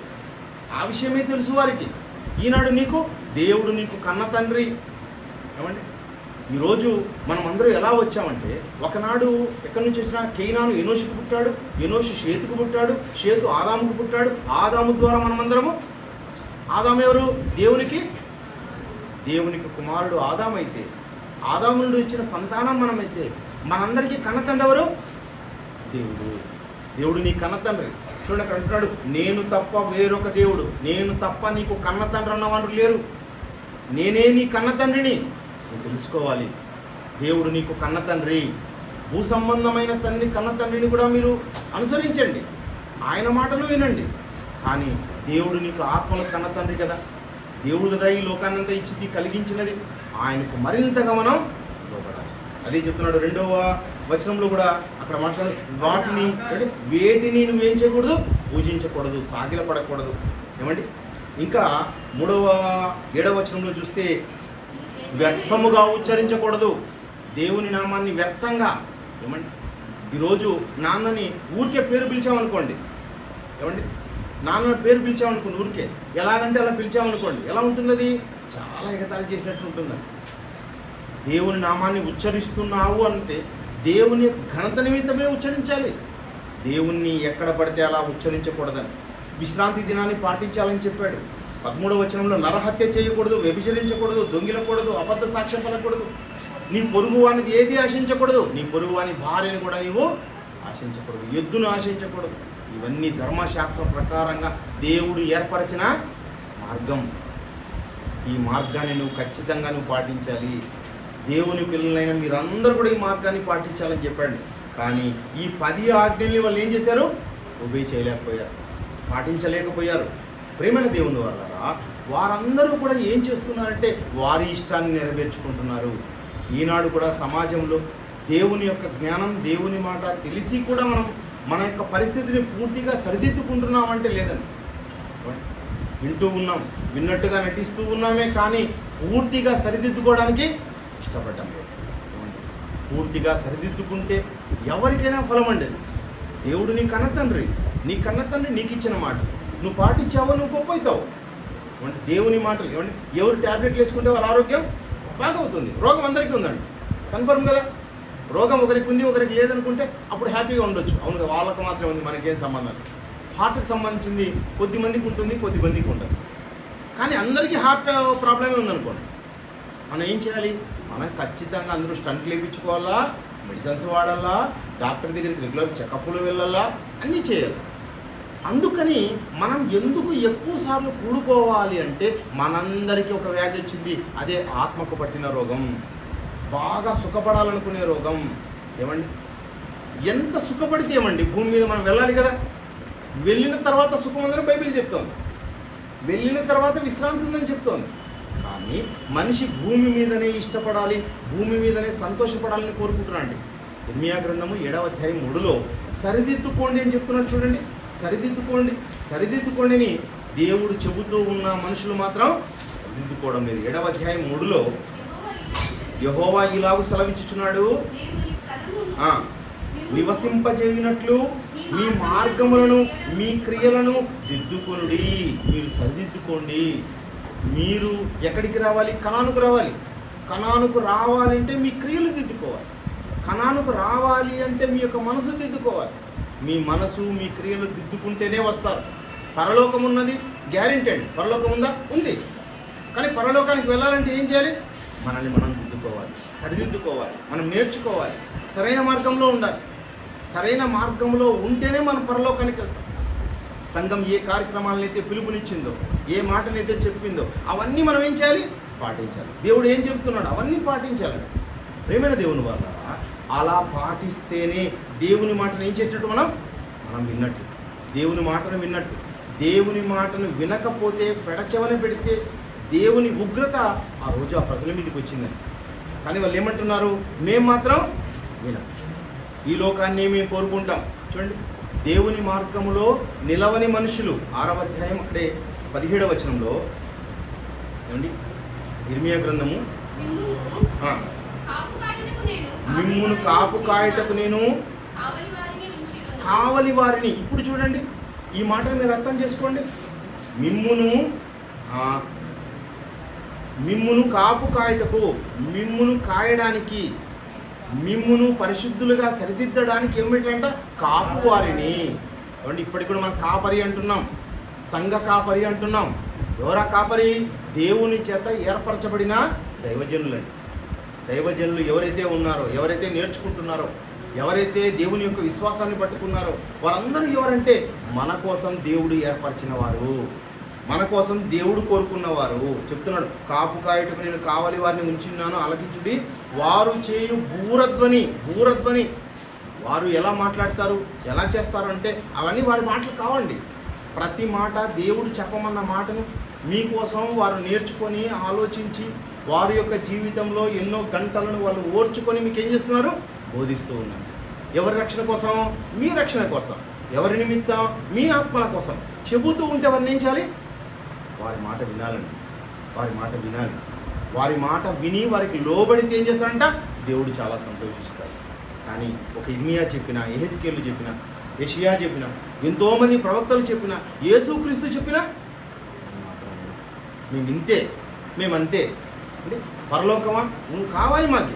ఆ విషయమే తెలుసు వారికి. ఈనాడు దేవుడు నీకు కన్న తండ్రి. ఏమండి, ఈరోజు మనం అందరూ ఎలా వచ్చామంటే, ఒకనాడు ఎక్కడి నుంచి వచ్చినా కేయినాను ఎనోషుకు పుట్టాడు, ఎనోషు షేతుకు పుట్టాడు, షేతు ఆదాముకు పుట్టాడు, ఆదాము ద్వారా మనమందరము. ఆదాము ఎవరు? దేవునికి కుమారుడు ఆదాము అయితే, ఆదాము నుండి ఇచ్చిన సంతానం మనమైతే, మనందరికీ కన్నతండ్రి ఎవరు? దేవుడు నీ కన్నతండ్రి. చూడండి, అక్కడ అంటున్నాడు, నేను తప్ప వేరొక దేవుడు, నేను తప్ప నీకు కన్నతండ్రి అన్నవాడు లేరు, నేనే నీ కన్నతండ్రిని నువ్వు తెలుసుకోవాలి. దేవుడు నీకు కన్నతండ్రి. భూ సంబంధమైన కన్నతండ్రిని కూడా మీరు అనుసరించండి, ఆయన మాటలు వినండి. కానీ దేవుడు నీకు ఆత్మలకు కన్నతండ్రి కదా. దేవుడు కదా ఈ లోకాన్నంతా ఇచ్చింది, కలిగించినది. ఆయనకు మరింతగా మనం లోబడాలి. అదే చెప్తున్నాడు 2వ వచనంలో కూడా. అక్కడ మాట్లాడు, వేటిని నువ్వేం చేయకూడదు? పూజించకూడదు, సాగిలపడకూడదు. ఏమండి, ఇంకా 7వ వచనంలో చూస్తే వ్యర్థముగా ఉచ్చరించకూడదు. దేవుని నామాన్ని వ్యర్థంగా. ఏమండి, ఈరోజు నాన్నని ఊరికే పేరు పిలిచామనుకోండి, ఏమండి, నాన్న పేరు పిలిచామనుకోండి, ఊరికే ఎలాగంటే అలా పిలిచామనుకోండి, ఎలా ఉంటుంది? అది చాలా ఎగతాళి చేసినట్టు ఉంటుంది. దేవుని నామాన్ని ఉచ్చరిస్తున్నావు అంటే దేవుని ఘనత నిమిత్తమే ఉచ్చరించాలి. దేవుణ్ణి ఎక్కడ పడితే అలా ఉచ్చరించకూడదని, విశ్రాంతి దినాన్ని పాటించాలని చెప్పాడు. 13వ వచనంలో నరహత్య చేయకూడదు, వ్యభిచరించకూడదు, దొంగిలకూడదు, అబద్ధ సాక్ష్యం పలకూడదు, నీ పొరుగు వానిది ఏది ఆశించకూడదు, నీ పొరుగు వాని భార్యని కూడా నీవు ఆశించకూడదు, ఎద్దును ఆశించకూడదు. ఇవన్నీ ధర్మశాస్త్రం ప్రకారంగా దేవుడు ఏర్పరచిన మార్గం. ఈ మార్గాన్ని నువ్వు ఖచ్చితంగా పాటించాలి. దేవుని పిల్లలైన మీరందరూ కూడా ఈ మార్గాన్ని పాటించాలని చెప్పండి. కానీ ఈ 10 ఆజ్ఞల్ని వాళ్ళు ఏం చేశారు? ఒబే చేయలేకపోయారు, పాటించలేకపోయారు. ప్రేమైన దేవుని వాళ్ళరా, వారందరూ కూడా ఏం చేస్తున్నారంటే వారి ఇష్టాన్ని నెరవేర్చుకుంటున్నారు. ఈనాడు కూడా సమాజంలో దేవుని యొక్క జ్ఞానం, దేవుని మాట తెలిసి కూడా మనం మన యొక్క పరిస్థితిని పూర్తిగా సరిదిద్దుకుంటున్నామంటే లేదండి. వింటూ ఉన్నాం, విన్నట్టుగా నటిస్తూ ఉన్నామే, కానీ పూర్తిగా సరిదిద్దుకోవడానికి ఇష్టపడ్డాం లేదు. పూర్తిగా సరిదిద్దుకుంటే ఎవరికైనా ఫలం అండి. దేవుడు నీ కన్నతండ్రి, నీ కన్నతండ్రి నీకు ఇచ్చిన మాట నువ్వు పాటించావో నువ్వు గొప్ప అవుతావు. అంటే దేవుని మాటలు ఏమండి, ఎవరు ట్యాబ్లెట్లు వేసుకుంటే వాళ్ళ ఆరోగ్యం బాగవుతుంది. రోగం అందరికీ ఉందండి, కన్ఫర్మ్ కదా. రోగం ఒకరికి ఉంది, ఒకరికి లేదనుకుంటే అప్పుడు హ్యాపీగా ఉండొచ్చు. అవును కదా, వాళ్ళకు మాత్రమే ఉంది, మనకేం సంబంధం. హార్ట్కి సంబంధించింది కొద్దిమందికి ఉంటుంది, కొద్దిమందికి ఉండదు. కానీ అందరికీ హార్ట్ ప్రాబ్లమే ఉందనుకోండి, మనం ఏం చేయాలి? మనం ఖచ్చితంగా అందరూ స్టంట్లు వేయించుకోవాలా, మెడిసిన్స్ వాడాలా, డాక్టర్ దగ్గరికి రెగ్యులర్ చెకప్లు వెళ్ళాలా, అన్నీ చేయాలి. అందుకని మనం ఎందుకు ఎక్కువ సార్లు కూడుకోవాలి అంటే మనందరికీ ఒక వ్యాధి వచ్చింది, అదే ఆత్మకు పట్టిన రోగం, బాగా సుఖపడాలనుకునే రోగం. ఏమండి, ఎంత సుఖపడితే ఏమండి, భూమి మీద మనం వెళ్ళాలి కదా. వెళ్ళిన తర్వాత సుఖం ఉందని బైబిల్ చెప్తోంది, వెళ్ళిన తర్వాత విశ్రాంతి ఉందని చెప్తోంది. కానీ మనిషి భూమి మీదనే ఇష్టపడాలి, భూమి మీదనే సంతోషపడాలని కోరుకుంటున్నాండి. ఇర్మియా గ్రంథము 7వ అధ్యాయం 3లో సరిదిద్దుకోండి అని చెప్తున్నాడు. చూడండి, సరిదిద్దుకోండి, సరిదిద్దుకోండిని దేవుడు చెబుతూ ఉన్న మనుషులు మాత్రం సరిదిద్దుకోవడం లేదు. 7వ అధ్యాయం 3లో యెహోవా ఇలాగు సెలవిచ్చుచున్నాడు, నివసింపజేయునట్లు మీ మార్గములను మీ క్రియలను దిద్దుకొనుడి. మీరు సరిదిద్దుకోండి. మీరు ఎక్కడికి రావాలి? కనానుకు రావాలి. కనానుకు రావాలంటే మీ క్రియలు దిద్దుకోవాలి. కనానుకు రావాలి అంటే మీ యొక్క మనసు దిద్దుకోవాలి. మీ మనసు మీ క్రియలు దిద్దుకుంటేనే వస్తారు. పరలోకం ఉన్నది గ్యారెంటీ అండి. పరలోకం ఉందా? ఉంది. కానీ పరలోకానికి వెళ్ళాలంటే ఏం చేయాలి? మనల్ని మనం దిద్దుకోవాలి, సరిదిద్దుకోవాలి, మనం నేర్చుకోవాలి, సరైన మార్గంలో ఉండాలి. సరైన మార్గంలో ఉంటేనే మనం పరలోకానికి వెళ్తాం. సంఘం ఏ కార్యక్రమాలనైతే పిలుపునిచ్చిందో, ఏ మాటనైతే చెప్పిందో అవన్నీ మనం ఏం చేయాలి? పాటించాలి. దేవుడు ఏం చెప్తున్నాడు అవన్నీ పాటించాలి. ప్రేమైన దేవుని వల్ల అలా పాటిస్తేనే దేవుని మాటను ఏం చేసినట్టు మనం విన్నట్టు, దేవుని మాటను విన్నట్టు. దేవుని మాటను వినకపోతే, పెడచెవన పెడితే దేవుని ఉగ్రత ఆ రోజు ఆ ప్రజల మీదకి వచ్చిందని. కానీ వాళ్ళు ఏమంటున్నారు? మేము మాత్రం వినం, ఈ లోకాన్ని మేము కోరుకుంటాం. చూడండి, దేవుని మార్గములో నిలవని మనుషులు 6వ అధ్యాయం అంటే 17వ వచనంలో ఏమండి, ఇర్మియా గ్రంథము, మిమ్మును కాపు కాయుటకు నేను కావలి వారిని. ఇప్పుడు చూడండి, ఈ మాటను మీరు అర్థం చేసుకోండి. మిమ్మును కాపు కాయుటకు, మిమ్మును కాయడానికి, మిమ్మును పరిశుద్ధులుగా సరిదిద్దడానికి ఏమిటంట? కాపు వారిని. కాబట్టి ఇప్పటికి కూడా మనం కాపరి అంటున్నాం, సంఘ కాపరి అంటున్నాం. ఎవరా కాపరి? దేవుని చేత ఏర్పరచబడిన దైవజనులండి. దైవజనులు ఎవరైతే ఉన్నారో, ఎవరైతే నేర్చుకుంటున్నారో, ఎవరైతే దేవుని యొక్క విశ్వాసాన్ని పట్టుకున్నారో వారందరూ ఎవరంటే మన కోసం దేవుడు ఏర్పరిచిన వారు, మన కోసం దేవుడు కోరుకున్నవారు. చెప్తున్నాడు, కాపు కాయుటకు నేను కావలి వారిని ఉంచున్నాను, ఆలకించుడి. వారు చేయు బూరధ్వని. వారు ఎలా మాట్లాడతారు, ఎలా చేస్తారు అంటే అవన్నీ వారి మాటలు కావండి. ప్రతి మాట దేవుడు చెప్పమన్న మాటను మీకోసం వారు నేర్చుకొని ఆలోచించి వారి యొక్క జీవితంలో ఎన్నో గంటలను వాళ్ళు ఓర్చుకొని మీకు ఏం చేస్తున్నారు? బోధిస్తూ ఉన్నారు. ఎవరి రక్షణ కోసం? మీ రక్షణ కోసం. ఎవరి నిమిత్తం? మీ ఆత్మల కోసం చెబుతూ ఉంటే వారిని ఏం చేయాలి? వారి మాట వినాలండి. వారి మాట వినాలి. వారి మాట విని వారికి లోబడితే ఏం చేస్తారంట? దేవుడు చాలా సంతోషిస్తారు. కానీ ఒక ఇర్మియా చెప్పిన, యెహెజ్కేలు చెప్పిన, యెషయా చెప్పిన, ఎంతోమంది ప్రవక్తలు చెప్పిన, యేసుక్రీస్తు చెప్పిన మేము ఇంతే, మేమంతే అంటే పరలోకమా? నువ్వు కావాలి, మాకు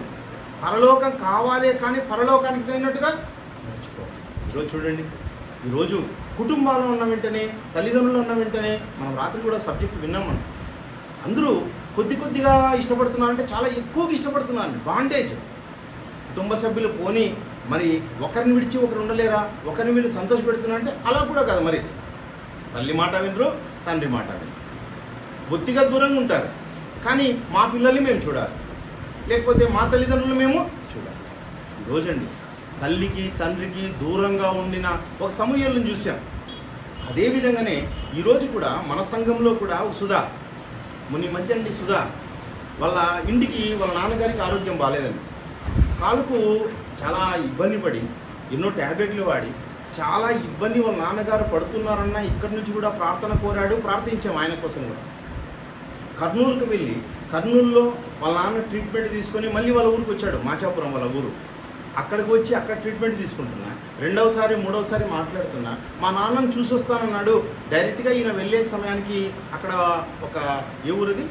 పరలోకం కావాలే, కానీ పరలోకానికి తగినట్టుగా నడుచుకోవాలి. ఈరోజు చూడండి, ఈరోజు కుటుంబాల్లో ఉన్న వెంటనే, తల్లిదండ్రులు ఉన్న వెంటనే, మనం రాత్రి కూడా సబ్జెక్ట్ విన్నాం. మనం అందరూ కొద్దిగా ఇష్టపడుతున్నారంటే చాలా ఎక్కువగా ఇష్టపడుతున్నారు. బాండేజ్. కుటుంబ సభ్యులు పోని మరి ఒకరిని విడిచి ఒకరు ఉండలేరా, ఒకరిని వీళ్ళు సంతోషపెడుతున్నా అంటే అలా కూడా కాదు. మరి తల్లి మాట వినరు, తండ్రి మాట వినరు, బొత్తిగా దూరంగా ఉంటారు. కానీ మా పిల్లల్ని మేము చూడాలి, లేకపోతే మా తల్లిదండ్రులు మేము చూడాలి. ఈరోజండి తల్లికి తండ్రికి దూరంగా ఉండిన ఒక సమూహలను చూసాం. అదేవిధంగానే ఈరోజు కూడా మన సంఘంలో కూడా ఒక సుధా, మొన్న మధ్య అండి సుధా వాళ్ళ ఇంటికి వాళ్ళ నాన్నగారికి ఆరోగ్యం బాగాలేదండి. కాలుకు చాలా ఇబ్బంది పడి ఎన్నో ట్యాబ్లెట్లు వాడి చాలా ఇబ్బంది వాళ్ళ నాన్నగారు పడుతున్నారన్న ఇక్కడి నుంచి కూడా ప్రార్థన కోరాడు, ప్రార్థించాం ఆయన కోసం కూడా. కర్నూలుకు వెళ్ళి కర్నూలులో వాళ్ళ నాన్న ట్రీట్మెంట్ తీసుకొని మళ్ళీ వాళ్ళ ఊరికి వచ్చాడు, మాచాపురం వాళ్ళ ఊరు. అక్కడికి వచ్చి అక్కడ ట్రీట్మెంట్ తీసుకుంటున్నా, రెండవసారి మూడవసారి మాట్లాడుతున్నా. మా నాన్నను చూసి వస్తానన్నాడు. డైరెక్ట్గా ఈయన వెళ్ళే సమయానికి అక్కడ ఒక ఏ ఊరిది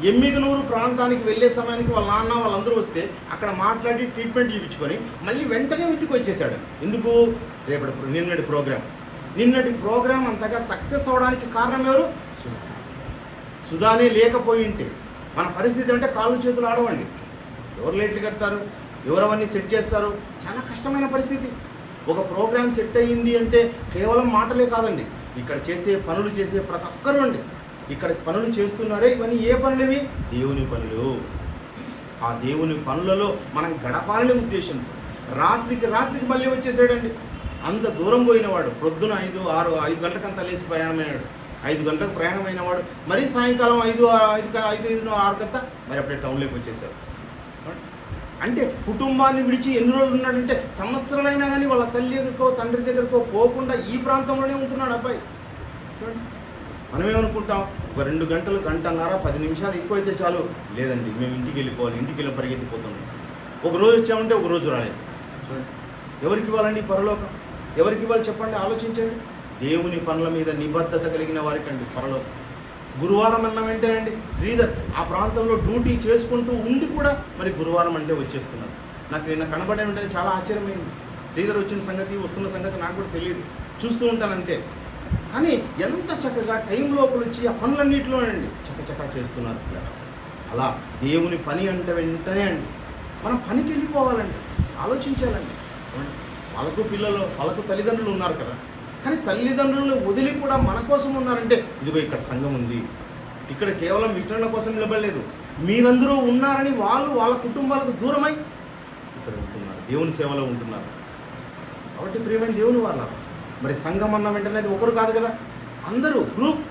ఎమ్మిగనూరు ప్రాంతానికి వెళ్ళే సమయానికి వాళ్ళ నాన్న వాళ్ళందరూ వస్తే అక్కడ మాట్లాడి ట్రీట్మెంట్ చూపించుకొని మళ్ళీ వెంటనే ఇంటికి వచ్చేసాడు. ఎందుకు? నిన్నటి ప్రోగ్రాం అంతగా సక్సెస్ అవడానికి కారణం ఎవరు? సుధానే లేకపోయి ఉంటే మన పరిస్థితి అంటే కాళ్ళు చేతులు ఆడవండి. ఎవరు లైట్లు కడతారు, ఎవరు అవన్నీ సెట్ చేస్తారు? చాలా కష్టమైన పరిస్థితి. ఒక ప్రోగ్రాం సెట్ అయ్యింది అంటే కేవలం మాటలే కాదండి, ఇక్కడ పనులు చేసే ప్రతి ఒక్కరు అండి. ఇక్కడ పనులు చేస్తున్నారే, ఇవన్నీ ఏ పనులు? దేవుని పనులు. ఆ దేవుని పనులలో మనం గడపాలనే ఉద్దేశంతో రాత్రికి మళ్ళీ వచ్చేసాడండి. అంత దూరం పోయినవాడు, ప్రొద్దున 5 గంటలకంతా లేచి ప్రయాణమైనాడు. 5 గంటలకు ప్రయాణమైన వాడు మరీ సాయంకాలం 5-6 కంతా మరి అప్పుడే టౌన్లోకి వచ్చేసారు. అంటే కుటుంబాన్ని విడిచి ఎన్ని రోజులు ఉన్నాడంటే సంవత్సరాలైనా కానీ వాళ్ళ తల్లి దగ్గరకో తండ్రి దగ్గరకో పోకుండా ఈ ప్రాంతంలోనే ఉంటున్నాడు అబ్బాయి. మనమేమనుకుంటాం, ఒక 2 గంటలు, గంటన్నర, 10 నిమిషాలు ఎక్కువ అయితే చాలు. లేదండి, మేము ఇంటికి వెళ్ళిపోవాలి, ఇంటికి వెళ్ళి పరిగెత్తిపోతున్నాం. ఒక రోజు వచ్చామంటే ఒక రోజు రాలేదు. చూడండి, ఎవరికి ఇవ్వాలండి పరలోకం? ఎవరికి ఇవ్వాలి చెప్పండి, ఆలోచించండి. దేవుని పనుల మీద నిబద్ధత కలిగిన వారికి అండి పరలోకం. గురువారం అన్న వెంటనే అండి శ్రీధర్ ఆ ప్రాంతంలో డ్యూటీ చేసుకుంటూ ఉండి కూడా మరి గురువారం అంటే వచ్చేస్తున్నారు. నాకు నిన్న కనబడే వెంటనే చాలా ఆశ్చర్యమైంది. శ్రీధర్ వచ్చిన సంగతి, వస్తున్న సంగతి నాకు కూడా తెలియదు, చూస్తూ ఉంటాను అంతే. కానీ ఎంత చక్కగా టైం లోపల వచ్చి ఆ పనులన్నింటిలోనండి చక్కచక్క చేస్తున్నారు. అలా దేవుని పని అంటే వెంటనే అండి మనం పనికి వెళ్ళిపోవాలండి, ఆలోచించాలండి. వాళ్ళకు తల్లిదండ్రులు ఉన్నారు కదా, కానీ తల్లిదండ్రులను వదిలి కూడా మన కోసం ఉన్నారంటే ఇదిగో ఇక్కడ సంఘం ఉంది, ఇక్కడ కేవలం వితరణ కోసం నిలబడలేదు, మీరందరూ ఉన్నారని వాళ్ళ కుటుంబాలకు దూరమై ఇక్కడ ఉంటున్నారు, దేవుని సేవలో ఉంటున్నారు. కాబట్టి ప్రియమైన దేవుని వాళ్ళ మరి సంఘం అన్న వెంటనే అది ఒకరు కాదు కదా, అందరూ గ్రూప్.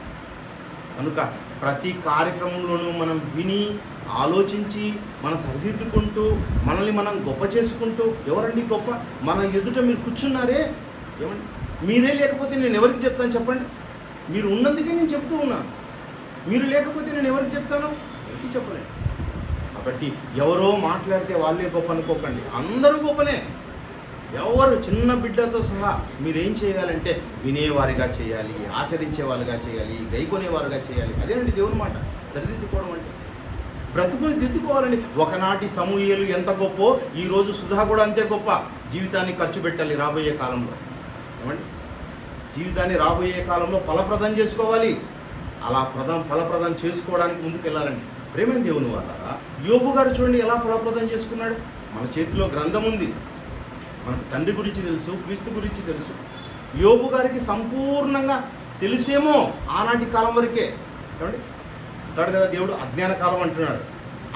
కనుక ప్రతి కార్యక్రమంలోనూ మనం విని ఆలోచించి మనం సరిదిద్దుకుంటూ మనల్ని మనం గొప్ప చేసుకుంటూ, ఎవరండి గొప్ప? మన ఎదుట మీరు కూర్చున్నారే, ఏమండి మీరే లేకపోతే నేను ఎవరికి చెప్తాను చెప్పండి? మీరు ఉన్నందుకే నేను చెప్తూ ఉన్నాను. మీరు లేకపోతే నేను ఎవరికి చెప్తాను? ఎవరికి చెప్పలేను. కాబట్టి ఎవరో మాట్లాడితే వాళ్ళే గొప్ప అనుకోకండి, అందరూ గొప్పనే. ఎవరు చిన్న బిడ్డతో సహా మీరేం చేయాలంటే వినేవారిగా చేయాలి, ఆచరించే వాళ్ళుగా చేయాలి, గైకొనేవారుగా చేయాలి. అదేనండి దేవుని మాట. సరిదిద్దుకోవడం అంటే బ్రతుకుని దిద్దుకోవాలండి. ఒకనాటి సమూయేలు ఎంత గొప్పో ఈరోజు సుధా కూడా అంతే గొప్ప. జీవితాన్ని ఖర్చు పెట్టాలి రాబోయే కాలంలో, ఏమండి జీవితాన్ని రాబోయే కాలంలో ఫలప్రదం చేసుకోవాలి. అలా ఫలప్రదం చేసుకోవడానికి ముందుకు వెళ్ళాలండి. ప్రేమైన దేవుని వాళ్ళారా, యోబు గారు చూడండి ఎలా ఫలప్రదం చేసుకున్నాడు. మన చేతిలో గ్రంథం ఉంది, మనకు తండ్రి గురించి తెలుసు, క్రీస్తు గురించి తెలుసు. యోబు గారికి సంపూర్ణంగా తెలిసేమో ఆనాటి కాలం వరకే. ఏమండి అంటాడు కదా దేవుడు అజ్ఞాన కాలం అంటున్నాడు.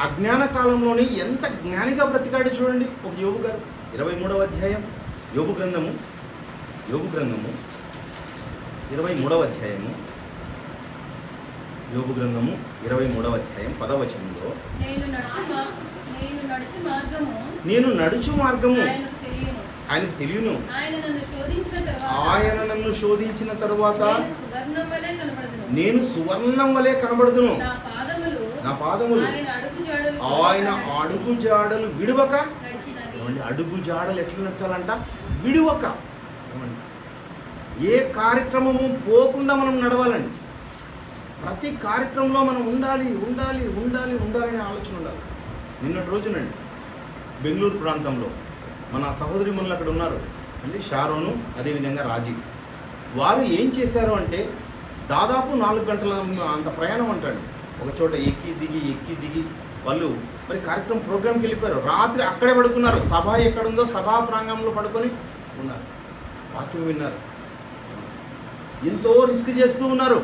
అజ్ఞాన కాలంలోని ఎంత జ్ఞానిగా బ్రతికాడు చూడండి ఒక యోబు గారు. 23వ అధ్యాయం యోబు గ్రంథము 23వ అధ్యాయము యోబు గ్రంథము 23వ అధ్యాయం 10వ వచనంలో నేను నడుచు మార్గము ఆయనకు తెలియను, ఆయన నన్ను శోధించిన తరువాత నేను సువర్ణం వలె కనబడుదును, నా పాదములు ఆయన అడుగు జాడలు విడువక. అడుగు జాడలు ఎట్లా నడచాలంట? విడువక. ఏ కార్యక్రమము పోకుండా మనం నడవాలండి. ప్రతి కార్యక్రమంలో మనం ఉండాలి అనే ఆలోచన ఉండాలి. నిన్నటి రోజునండి బెంగళూరు ప్రాంతంలో మన సహోదరిమణులు అక్కడ ఉన్నారు అండి, షారోను, అదేవిధంగా రాజీ. వారు ఏం చేశారు అంటే దాదాపు 4 గంటల అంత ప్రయాణం అంటండి. ఒక చోట ఎక్కి దిగి వాళ్ళు మరి కార్యక్రమం ప్రోగ్రామ్కి వెళ్ళిపోయారు. రాత్రి అక్కడే పడుకున్నారు. సభ ఎక్కడుందో సభా ప్రాంగణంలో పడుకొని ఉన్నారు, వాక్యం విన్నారు. ఎంతో రిస్క్ చేస్తూ ఉన్నారు,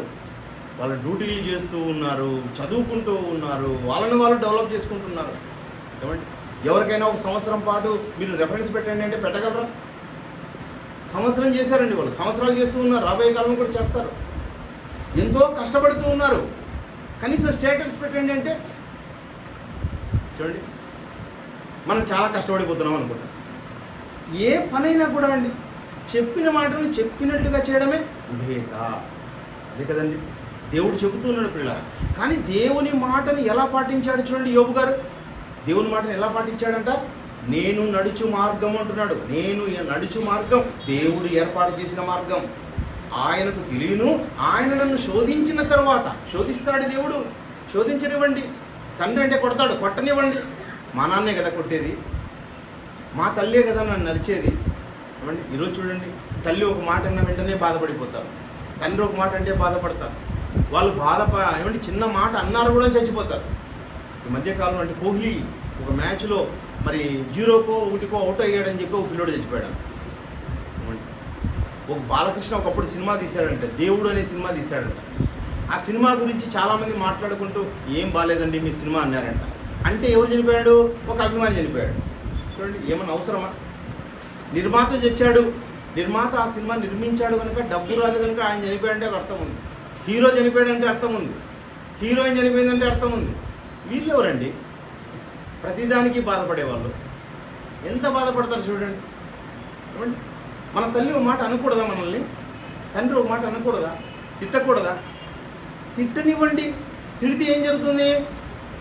వాళ్ళ డ్యూటీలు చేస్తూ ఉన్నారు, చదువుకుంటూ ఉన్నారు, వాళ్ళని వాళ్ళు డెవలప్ చేసుకుంటున్నారు. ఏమంటే ఎవరికైనా ఒక సంవత్సరం పాటు మీరు రెఫరెన్స్ పెట్టండి అంటే పెట్టగలరా? సంవత్సరం చేశారండి వాళ్ళు, సంవత్సరాలు చేస్తూ ఉన్నారు, రాబోయే కాలం కూడా చేస్తారు. ఎంతో కష్టపడుతూ ఉన్నారు. కనీసం స్టేటస్ పెట్టండి అంటే చూడండి, మనం చాలా కష్టపడిపోతున్నాం అనుకుంటాం. ఏ పనైనా కూడా అండి చెప్పిన మాటను చెప్పినట్టుగా చేయడమే విధేయత. అదే కదండి దేవుడు చెబుతున్నాడు పిల్లలు. కానీ దేవుని మాటను ఎలా పాటించాడు చూడండి యోబు గారు. దేవుని మాటను ఎలా పాటించాడంట? నేను నడుచు మార్గం అంటున్నాడు. నేను నడుచు మార్గం దేవుడు ఏర్పాటు చేసిన మార్గం. ఆయనకు తెలియను, ఆయన నన్ను శోధించిన తర్వాత, శోధిస్తాడు దేవుడు, శోధించనివ్వండి. తండ్రి అంటే కొడతాడు, కొట్టనివ్వండి. మా నాన్నే కదా కొట్టేది, మా తల్లే కదా నన్ను నరిచేది. ఏమండి ఈరోజు చూడండి, తల్లి ఒక మాట అన్న వెంటనే బాధపడిపోతారు, తండ్రి ఒక మాట అంటే బాధపడతారు. వాళ్ళు ఏమంటే చిన్న మాట అన్నారు కూడా చచ్చిపోతారు. ఈ మధ్యకాలం అంటే కోహ్లీ ఒక మ్యాచ్లో మరి 0కో 1కో అవుట్ అయ్యాడని చెప్పి ఒక పిల్లోడు చచ్చిపోయాడు. ఒక బాలకృష్ణ ఒకప్పుడు సినిమా తీశాడంట, దేవుడు అనే సినిమా తీశాడంట. ఆ సినిమా గురించి చాలామంది మాట్లాడుకుంటూ ఏం బాగాలేదండి మీ సినిమా అన్నారంట. అంటే ఎవరు చనిపోయాడు? ఒక అభిమాని చనిపోయాడు. చూడండి ఏమన్నా అవసరమా? నిర్మాత చచ్చాడు, నిర్మాత ఆ సినిమా నిర్మించాడు కనుక డబ్బు రాదు కనుక ఆయన చనిపోయాడంటే ఒక అర్థం ఉంది. హీరో చనిపోయాడంటే అర్థం ఉంది, హీరోయిన్ చనిపోయిందంటే అర్థం ఉంది. వీళ్ళు ఎవరండి ప్రతిదానికి బాధపడేవాళ్ళు? ఎంత బాధపడతారు చూడండి. చూడండి మన తల్లి ఒక మాట అనకూడదా? మనల్ని తండ్రి ఒక మాట అనకూడదా? తిట్టకూడదా? తిట్టనివ్వండి. తిడితే ఏం జరుగుతుంది?